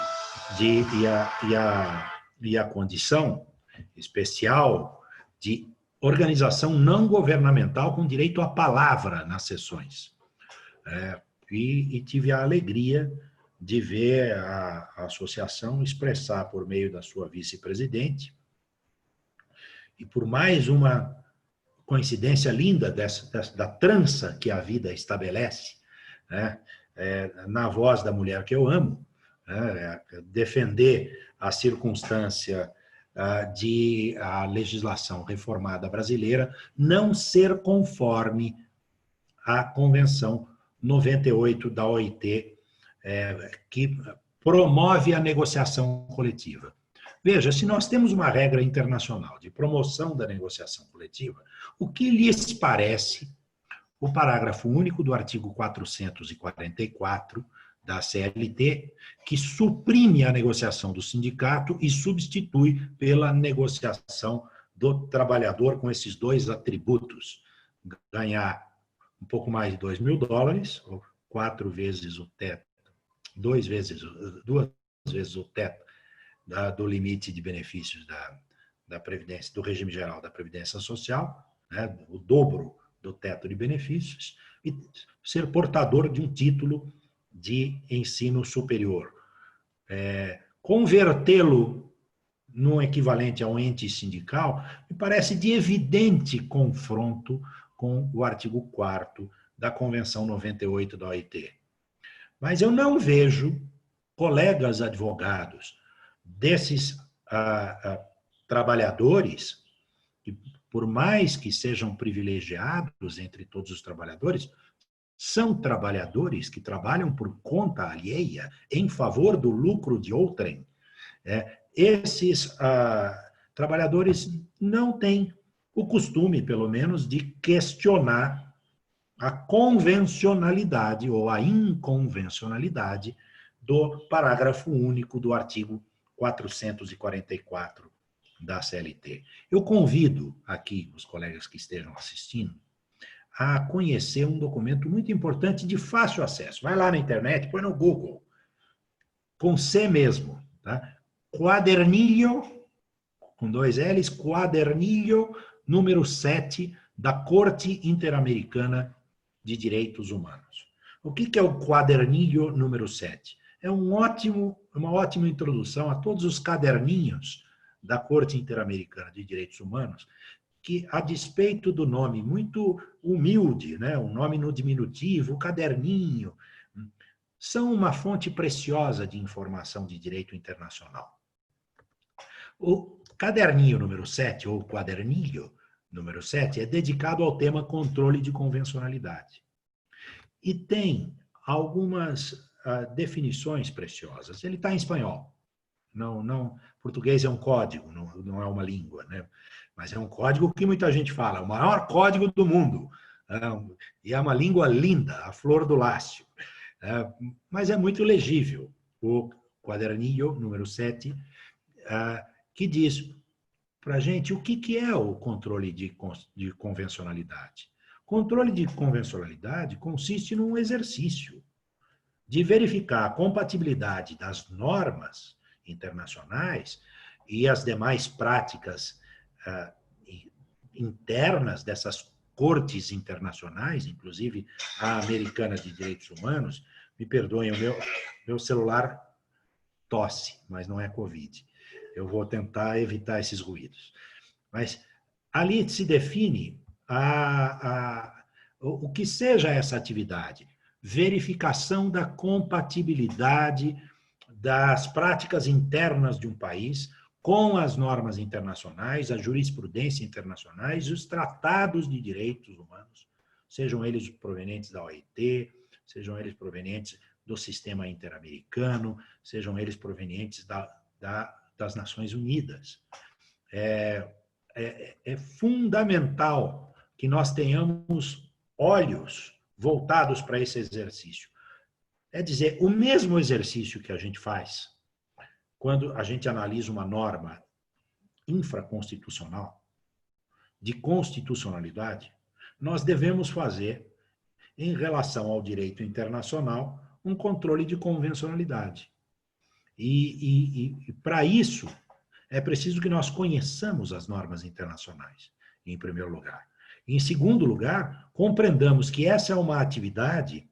e a condição especial de organização não governamental com direito à palavra nas sessões. E tive a alegria de ver a associação expressar, por meio da sua vice-presidente, e por mais uma coincidência linda da trança que a vida estabelece, né, na voz da mulher que eu amo, né, defender a circunstância de a legislação reformada brasileira não ser conforme à Convenção 98 da OIT, que promove a negociação coletiva. Veja, se nós temos uma regra internacional de promoção da negociação coletiva, o que lhes parece o parágrafo único do artigo 444 da CLT, que suprime a negociação do sindicato e substitui pela negociação do trabalhador com esses dois atributos: ganhar um pouco mais de $2.000, ou 4 vezes o teto, 2 vezes o teto do limite de benefícios da Previdência, do regime geral da Previdência Social, né, o dobro do teto de benefícios, e ser portador de um título de ensino superior. Convertê-lo num equivalente a um ente sindical me parece de evidente confronto com o artigo 4º da Convenção 98 da OIT. Mas eu não vejo colegas advogados desses trabalhadores, que por mais que sejam privilegiados entre todos os trabalhadores, são trabalhadores que trabalham por conta alheia em favor do lucro de outrem. Esses trabalhadores não têm o costume, pelo menos, de questionar a convencionalidade ou a inconvencionalidade do parágrafo único do artigo 444 da CLT. Eu convido aqui os colegas que estejam assistindo a conhecer um documento muito importante de fácil acesso. Vai lá na internet, põe no Google, com C mesmo, tá? Quadernilho, com 2 L's, Quadernilho número 7 da Corte Interamericana de Direitos Humanos. O que é o Quadernilho número 7? É uma ótima introdução a todos os caderninhos da Corte Interamericana de Direitos Humanos, que, a despeito do nome muito humilde, né, um nome no diminutivo, o caderninho, são uma fonte preciosa de informação de direito internacional. O caderninho número 7, ou quadernilho número 7, é dedicado ao tema controle de convencionalidade. E tem algumas definições preciosas. Ele está em espanhol. Português é um código, não é uma língua, né? Mas é um código que muita gente fala, o maior código do mundo. E é uma língua linda, a flor do lácio. Mas é muito legível. O quadernilho número 7, que diz para a gente o que é o controle de convencionalidade. Controle de convencionalidade consiste num exercício de verificar a compatibilidade das normas internacionais e as demais práticas internas dessas cortes internacionais, inclusive a Americana de Direitos Humanos. Me perdoem, o meu celular tosse, mas não é Covid. Eu vou tentar evitar esses ruídos. Mas ali se define o que seja essa atividade: verificação da compatibilidade das práticas internas de um país com as normas internacionais, a jurisprudência internacionais e os tratados de direitos humanos, sejam eles provenientes da OIT, sejam eles provenientes do sistema interamericano, sejam eles provenientes das Nações Unidas. É fundamental que nós tenhamos olhos voltados para esse exercício. É dizer, o mesmo exercício que a gente faz quando a gente analisa uma norma infraconstitucional, de constitucionalidade, nós devemos fazer, em relação ao direito internacional, um controle de convencionalidade. E para isso, é preciso que nós conheçamos as normas internacionais, em primeiro lugar. Em segundo lugar, compreendamos que essa é uma atividade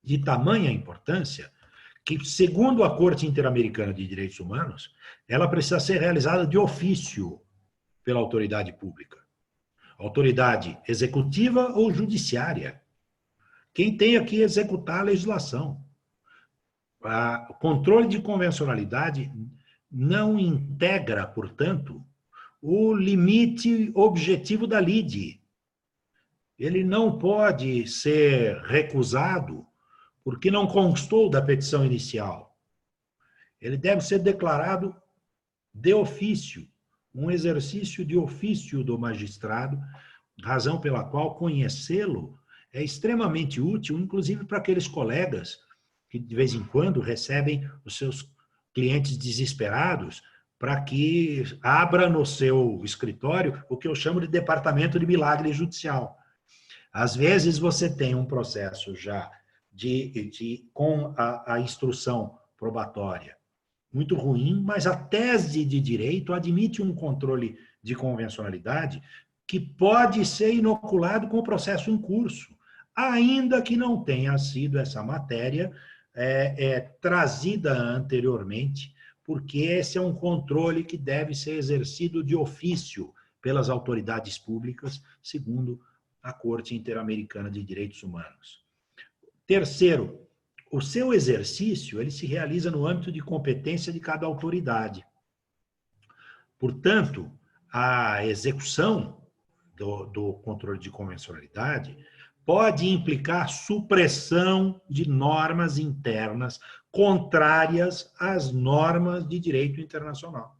de tamanha importância que, segundo a Corte Interamericana de Direitos Humanos, ela precisa ser realizada de ofício pela autoridade pública. Autoridade executiva ou judiciária. Quem tem que executar a legislação. O controle de convencionalidade não integra, portanto, o limite objetivo da lide. Ele não pode ser recusado porque não constou da petição inicial. Ele deve ser declarado de ofício, um exercício de ofício do magistrado, razão pela qual conhecê-lo é extremamente útil, inclusive para aqueles colegas que de vez em quando recebem os seus clientes desesperados para que abra no seu escritório o que eu chamo de departamento de milagre judicial. Às vezes você tem um processo já com a instrução probatória muito ruim, mas a tese de direito admite um controle de convencionalidade que pode ser inoculado com o processo em curso, ainda que não tenha sido essa matéria trazida anteriormente, porque esse é um controle que deve ser exercido de ofício pelas autoridades públicas, segundo a Corte Interamericana de Direitos Humanos. Terceiro, o seu exercício ele se realiza no âmbito de competência de cada autoridade. Portanto, a execução do controle de convencionalidade pode implicar supressão de normas internas contrárias às normas de direito internacional.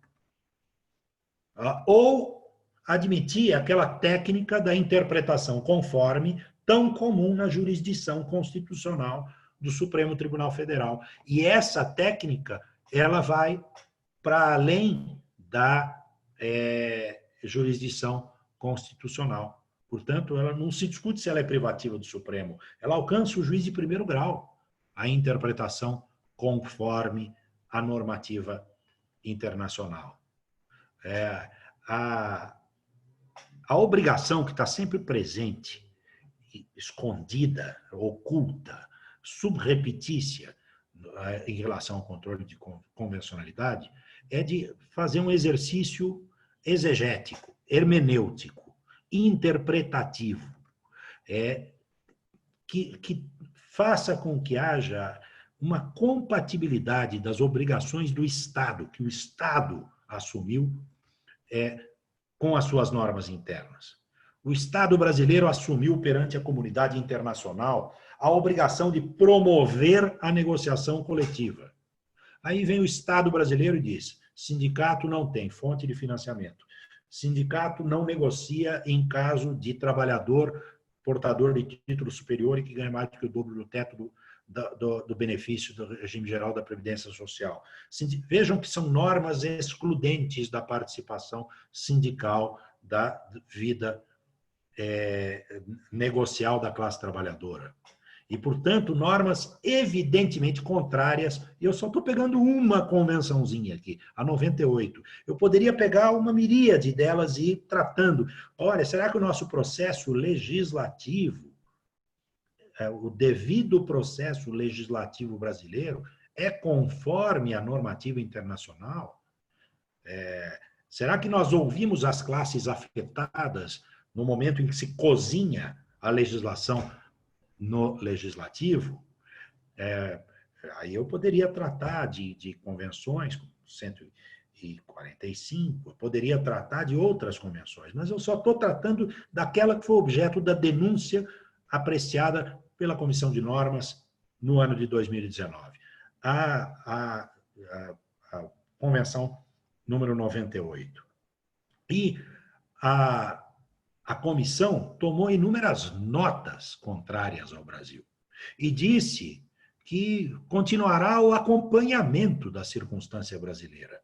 Ou admitir aquela técnica da interpretação conforme tão comum na jurisdição constitucional do Supremo Tribunal Federal. E essa técnica, ela vai para além da jurisdição constitucional. Portanto, ela não se discute se ela é privativa do Supremo. Ela alcança o juiz de primeiro grau, a interpretação conforme a normativa internacional. A obrigação que está sempre presente, escondida, oculta, subrepetícia em relação ao controle de convencionalidade, é de fazer um exercício exegético, hermenêutico, interpretativo, que faça com que haja uma compatibilidade das obrigações do Estado, que o Estado assumiu com as suas normas internas. O Estado brasileiro assumiu perante a comunidade internacional a obrigação de promover a negociação coletiva. Aí vem o Estado brasileiro e diz: sindicato não tem fonte de financiamento. Sindicato não negocia em caso de trabalhador portador de título superior e que ganha mais do que o dobro do teto do benefício do regime geral da Previdência Social. Vejam que são normas excludentes da participação sindical da vida negocial da classe trabalhadora. E, portanto, normas evidentemente contrárias. Eu só estou pegando uma convençãozinha aqui, a 98. Eu poderia pegar uma miríade delas e ir tratando. Olha, será que o nosso processo legislativo, o devido processo legislativo brasileiro, é conforme a normativa internacional? Será que nós ouvimos as classes afetadas no momento em que se cozinha a legislação no legislativo? Aí eu poderia tratar de convenções, 145, eu poderia tratar de outras convenções, mas eu só estou tratando daquela que foi objeto da denúncia apreciada pela Comissão de Normas no ano de 2019. A Convenção número 98. E a comissão tomou inúmeras notas contrárias ao Brasil e disse que continuará o acompanhamento da circunstância brasileira.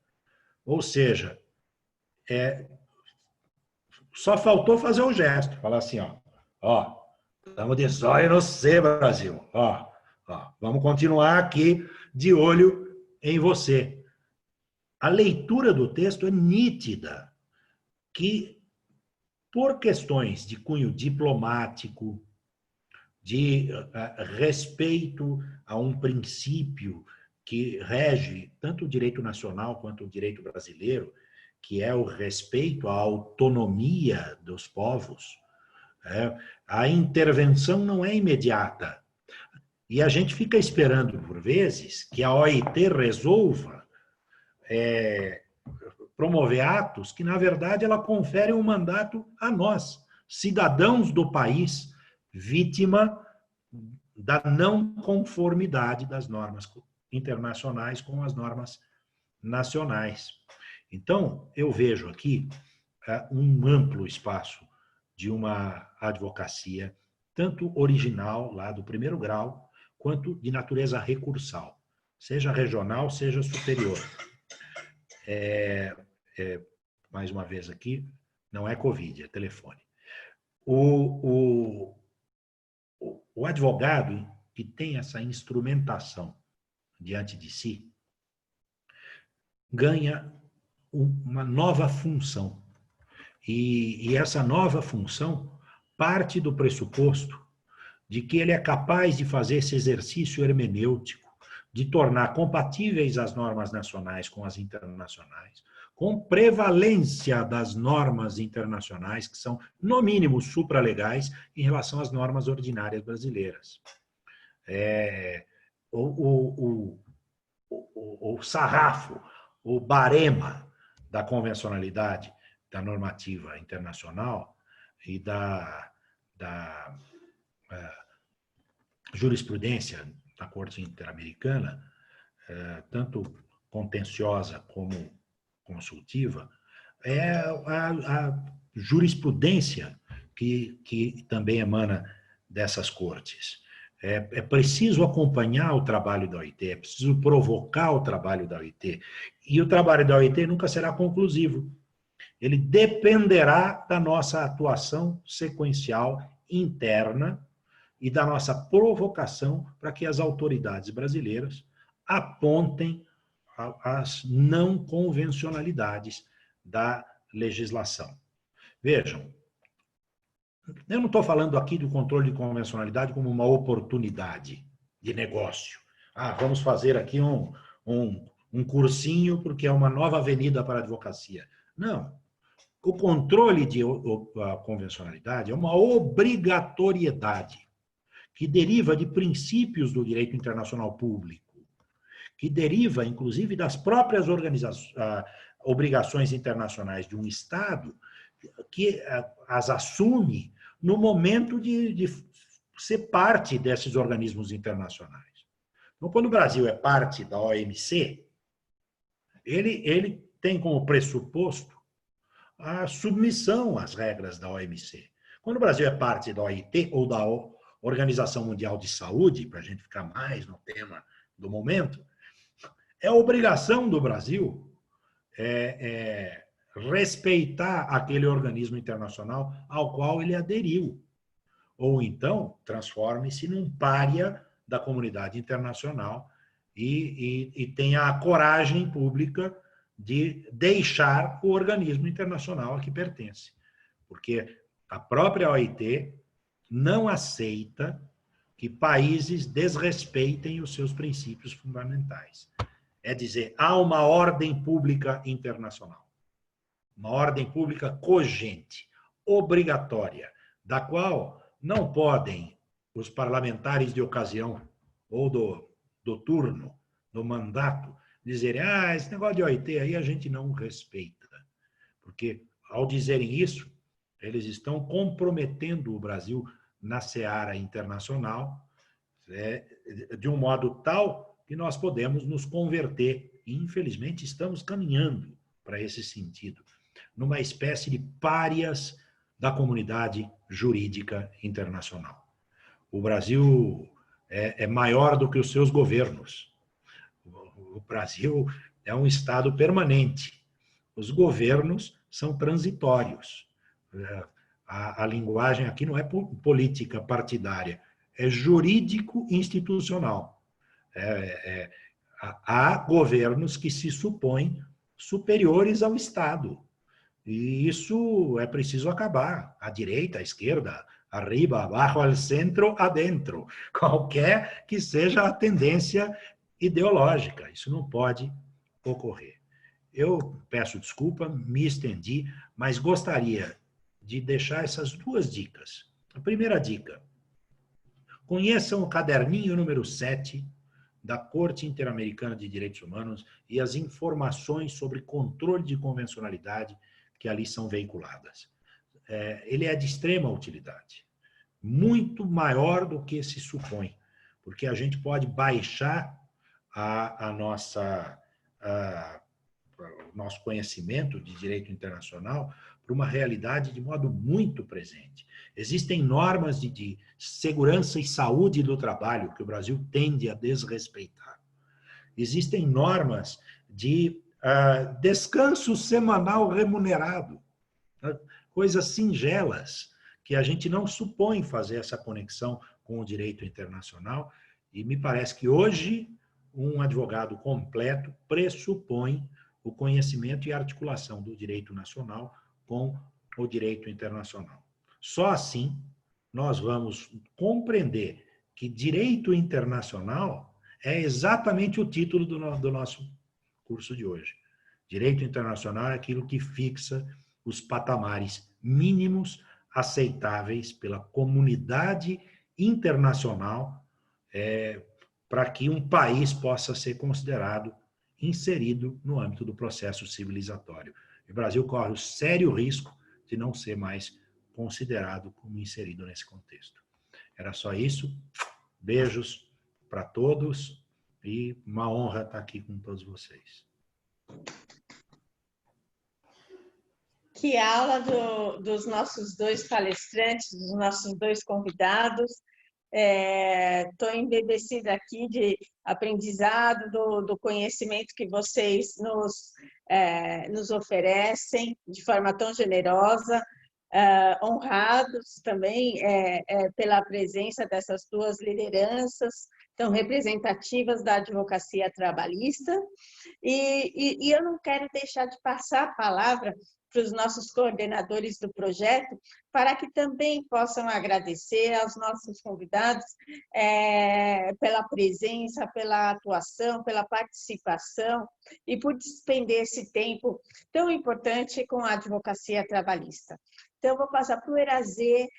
Ou seja, só faltou fazer o gesto, falar assim, estamos de zóio no C, Brasil. Vamos continuar aqui de olho em você. A leitura do texto é nítida, que por questões de cunho diplomático, de respeito a um princípio que rege tanto o direito nacional quanto o direito brasileiro, que é o respeito à autonomia dos povos, a intervenção não é imediata. E a gente fica esperando, por vezes, que a OIT resolva promover atos que, na verdade, ela confere um mandato a nós, cidadãos do país, vítima da não conformidade das normas internacionais com as normas nacionais. Então, eu vejo aqui um amplo espaço de uma advocacia, tanto original, lá do primeiro grau, quanto de natureza recursal, seja regional, seja superior. Mais uma vez aqui, não é Covid, é telefone. O advogado que tem essa instrumentação diante de si ganha uma nova função. E essa nova função parte do pressuposto de que ele é capaz de fazer esse exercício hermenêutico, de tornar compatíveis as normas nacionais com as internacionais, com prevalência das normas internacionais, que são, no mínimo, supralegais em relação às normas ordinárias brasileiras. O sarrafo, o barema da convencionalidade da normativa internacional e da jurisprudência da Corte Interamericana, tanto contenciosa como consultiva, é a jurisprudência que também emana dessas cortes. É preciso acompanhar o trabalho da OIT, é preciso provocar o trabalho da OIT. E o trabalho da OIT nunca será conclusivo. Ele dependerá da nossa atuação sequencial interna e da nossa provocação para que as autoridades brasileiras apontem as não convencionalidades da legislação. Vejam, eu não estou falando aqui do controle de convencionalidade como uma oportunidade de negócio. Vamos fazer aqui um cursinho porque é uma nova avenida para a advocacia. Não. O controle de convencionalidade é uma obrigatoriedade que deriva de princípios do direito internacional público, que deriva, inclusive, das próprias obrigações internacionais de um Estado, que as assume no momento de ser parte desses organismos internacionais. Então, quando o Brasil é parte da OMC, ele tem como pressuposto a submissão às regras da OMC. Quando o Brasil é parte da OIT ou da Organização Mundial de Saúde, para a gente ficar mais no tema do momento, é obrigação do Brasil respeitar aquele organismo internacional ao qual ele aderiu. Ou então, transforme-se num pária da comunidade internacional e tenha a coragem pública de deixar o organismo internacional a que pertence. Porque a própria OIT não aceita que países desrespeitem os seus princípios fundamentais. É dizer, há uma ordem pública internacional. Uma ordem pública cogente, obrigatória, da qual não podem os parlamentares de ocasião ou do turno, do mandato, dizerem, esse negócio de OIT aí a gente não respeita. Porque, ao dizerem isso, eles estão comprometendo o Brasil na seara internacional, de um modo tal que nós podemos nos converter, e infelizmente estamos caminhando para esse sentido, numa espécie de párias da comunidade jurídica internacional. O Brasil é maior do que os seus governos. O Brasil é um Estado permanente. Os governos são transitórios. A linguagem aqui não é política partidária, é jurídico-institucional. Há governos que se supõem superiores ao Estado. E isso é preciso acabar. À direita, à esquerda, arriba, abaixo, ao centro, adentro. Qualquer que seja a tendência ideológica. Isso não pode ocorrer. Eu peço desculpa, me estendi, mas gostaria de deixar essas duas dicas. A primeira dica: conheçam o caderninho número 7 da Corte Interamericana de Direitos Humanos e as informações sobre controle de convencionalidade que ali são veiculadas. Ele é de extrema utilidade, muito maior do que se supõe, porque a gente pode baixar o nosso conhecimento de direito internacional para uma realidade de modo muito presente. Existem normas de segurança e saúde do trabalho que o Brasil tende a desrespeitar. Existem normas de descanso semanal remunerado, coisas singelas que a gente não supõe fazer essa conexão com o direito internacional, e me parece que hoje um advogado completo pressupõe o conhecimento e articulação do direito nacional com o direito internacional. Só assim nós vamos compreender que direito internacional é exatamente o título do nosso curso de hoje. Direito internacional é aquilo que fixa os patamares mínimos aceitáveis pela comunidade internacional para que um país possa ser considerado inserido no âmbito do processo civilizatório. O Brasil corre o sério risco de não ser mais considerado como inserido nesse contexto. Era só isso. Beijos para todos e uma honra estar aqui com todos vocês. Que aula dos nossos dois palestrantes, dos nossos dois convidados. Estou embebecida aqui de aprendizado, do conhecimento que vocês nos oferecem de forma tão generosa, honrados também pela presença dessas duas lideranças tão representativas da advocacia trabalhista. E eu não quero deixar de passar a palavra para os nossos coordenadores do projeto, para que também possam agradecer aos nossos convidados pela presença, pela atuação, pela participação e por despender esse tempo tão importante com a advocacia trabalhista. Então, eu vou passar para o Erazê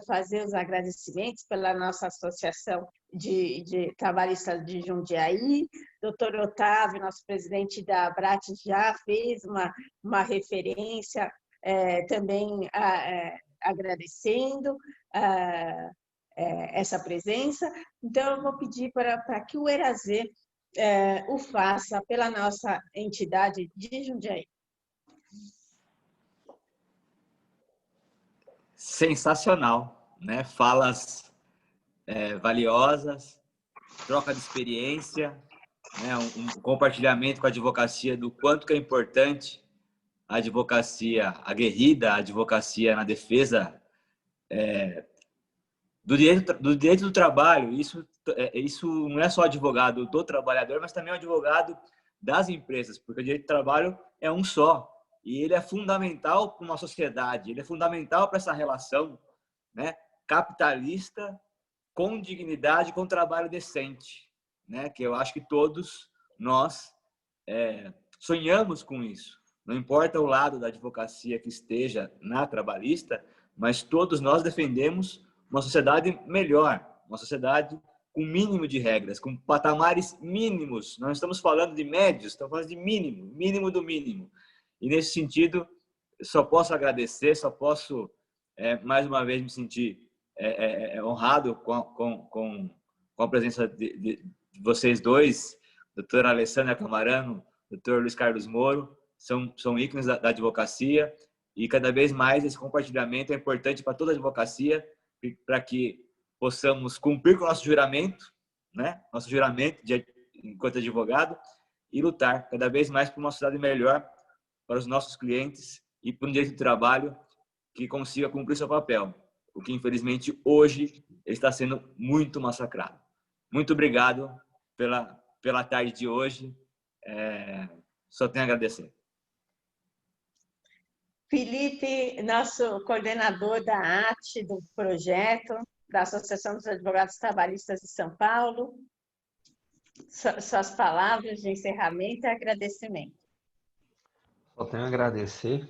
fazer os agradecimentos pela nossa associação de trabalhistas de Jundiaí. Doutor Otávio, nosso presidente da ABRAT, já fez uma referência também agradecendo essa presença. Então, eu vou pedir para que o Erazê o faça pela nossa entidade de Jundiaí. Sensacional, né? Falas valiosas, troca de experiência, né? Um compartilhamento com a advocacia do quanto que é importante a advocacia aguerrida, a advocacia na defesa do direito do trabalho. Isso não é só advogado do trabalhador, mas também o advogado das empresas, porque o direito do trabalho é um só. E ele é fundamental para uma sociedade, ele é fundamental para essa relação, né, capitalista com dignidade, com trabalho decente, né, que eu acho que todos nós sonhamos com isso. Não importa o lado da advocacia que esteja na trabalhista, mas todos nós defendemos uma sociedade melhor, uma sociedade com mínimo de regras, com patamares mínimos. Nós estamos falando de médios, estamos falando de mínimo, mínimo do mínimo. E, nesse sentido, só posso agradecer, só posso, mais uma vez, me sentir honrado com a presença de vocês dois, doutora Alessandra Camarano, doutor Luiz Carlos Moro, são ícones da advocacia, e cada vez mais esse compartilhamento é importante para toda a advocacia, para que possamos cumprir com o nosso juramento, né? Nosso juramento enquanto advogado, e lutar cada vez mais por uma sociedade melhor para os nossos clientes e para um direito do trabalho que consiga cumprir seu papel, o que infelizmente hoje está sendo muito massacrado. Muito obrigado pela tarde de hoje, só tenho a agradecer. Felipe, nosso coordenador da AT, do projeto, da Associação dos Advogados Trabalhistas de São Paulo, suas palavras de encerramento e agradecimento. Só tenho a agradecer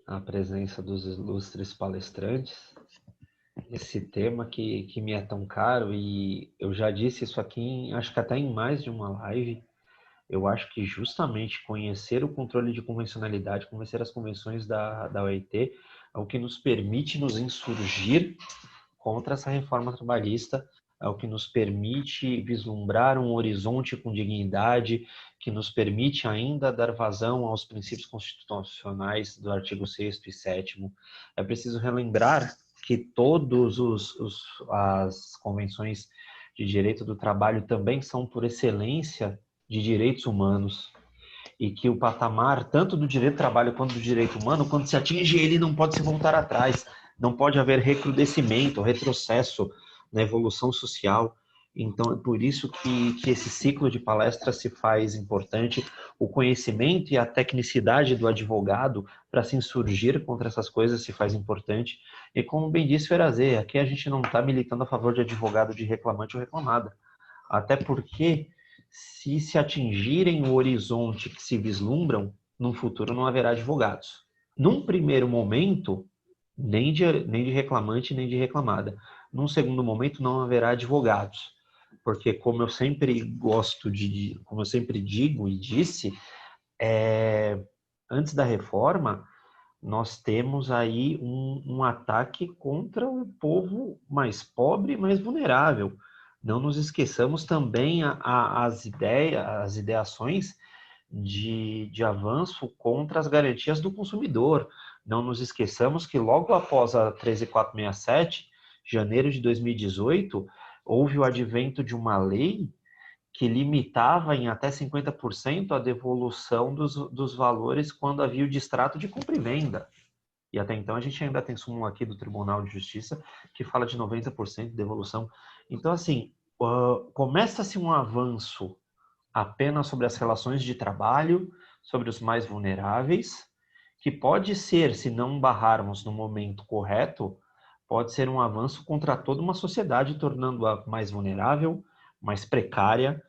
a presença dos ilustres palestrantes, esse tema que me é tão caro, e eu já disse isso aqui, acho que até em mais de uma live. Eu acho que justamente conhecer o controle de convencionalidade, conhecer as convenções da OIT, é o que nos permite nos insurgir contra essa reforma trabalhista, é o que nos permite vislumbrar um horizonte com dignidade, que nos permite ainda dar vazão aos princípios constitucionais do artigo 6º e 7º. É preciso relembrar que todas as convenções de direito do trabalho também são, por excelência, de direitos humanos, e que o patamar, tanto do direito do trabalho quanto do direito humano, quando se atinge ele, não pode se voltar atrás, não pode haver recrudescimento, retrocesso na evolução social. Então, é por isso que esse ciclo de palestras se faz importante, o conhecimento e a tecnicidade do advogado para se insurgir contra essas coisas se faz importante. E como bem disse Ferazê, aqui a gente não está militando a favor de advogado de reclamante ou reclamada, até porque se atingirem o horizonte que se vislumbram, no futuro não haverá advogados. Num primeiro momento, nem de reclamante nem de reclamada. Num segundo momento, não haverá advogados. Porque, como eu sempre como eu sempre digo e disse, antes da reforma, nós temos aí um ataque contra o povo mais pobre e mais vulnerável. Não nos esqueçamos também as ideações de avanço contra as garantias do consumidor. Não nos esqueçamos que logo após a 13467, janeiro de 2018, houve o advento de uma lei que limitava em até 50% a devolução dos valores quando havia o distrato de compra e venda. E até então a gente ainda tem súmula aqui do Tribunal de Justiça que fala de 90% de devolução. Então, assim, começa-se um avanço apenas sobre as relações de trabalho, sobre os mais vulneráveis, que pode ser, se não barrarmos no momento correto, pode ser um avanço contra toda uma sociedade, tornando-a mais vulnerável, mais precária.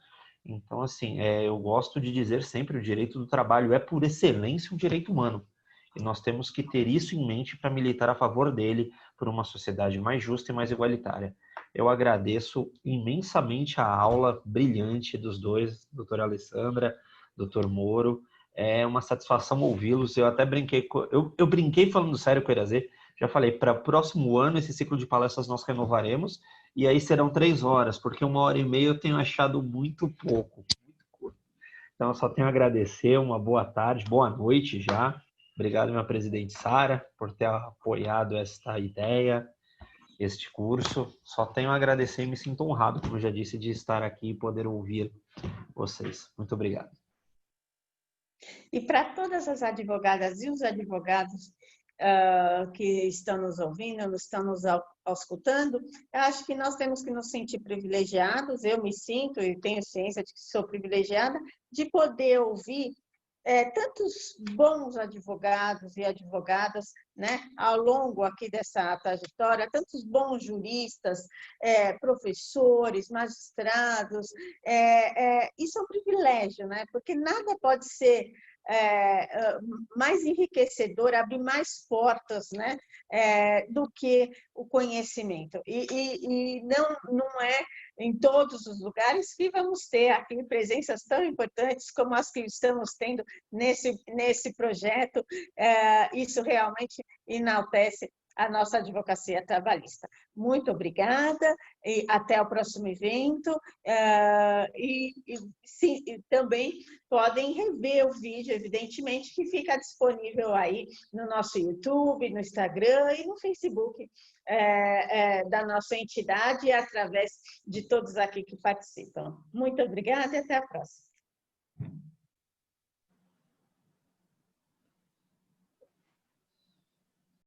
Então, assim, eu gosto de dizer sempre, o direito do trabalho é, por excelência, um direito humano. E nós temos que ter isso em mente para militar a favor dele, por uma sociedade mais justa e mais igualitária. Eu agradeço imensamente a aula brilhante dos dois, doutora Alessandra, doutor Moro. É uma satisfação ouvi-los. Eu até brinquei, eu brinquei falando sério com o Irazê. Já falei, para o próximo ano, esse ciclo de palestras nós renovaremos, e aí serão 3 horas, porque 1h30 eu tenho achado muito pouco, muito curto. Então, eu só tenho a agradecer, uma boa tarde, boa noite já. Obrigado, minha presidente Sara, por ter apoiado esta ideia, este curso. Só tenho a agradecer e me sinto honrado, como eu já disse, de estar aqui e poder ouvir vocês. Muito obrigado. E para todas as advogadas e os advogados que estão nos ouvindo, estão nos escutando, eu acho que nós temos que nos sentir privilegiados, eu me sinto e tenho ciência de que sou privilegiada, de poder ouvir tantos bons advogados e advogadas, né, ao longo aqui dessa trajetória, tantos bons juristas, professores, magistrados. Isso é um privilégio, né? Porque nada pode ser mais enriquecedor, abre mais portas, né, do que o conhecimento. E não é em todos os lugares que vamos ter aqui presenças tão importantes como as que estamos tendo nesse projeto. Isso realmente enaltece a nossa advocacia trabalhista. Muito obrigada e até o próximo evento. Sim, também podem rever o vídeo, evidentemente, que fica disponível aí no nosso YouTube, no Instagram e no Facebook da nossa entidade, através de todos aqui que participam. Muito obrigada e até a próxima.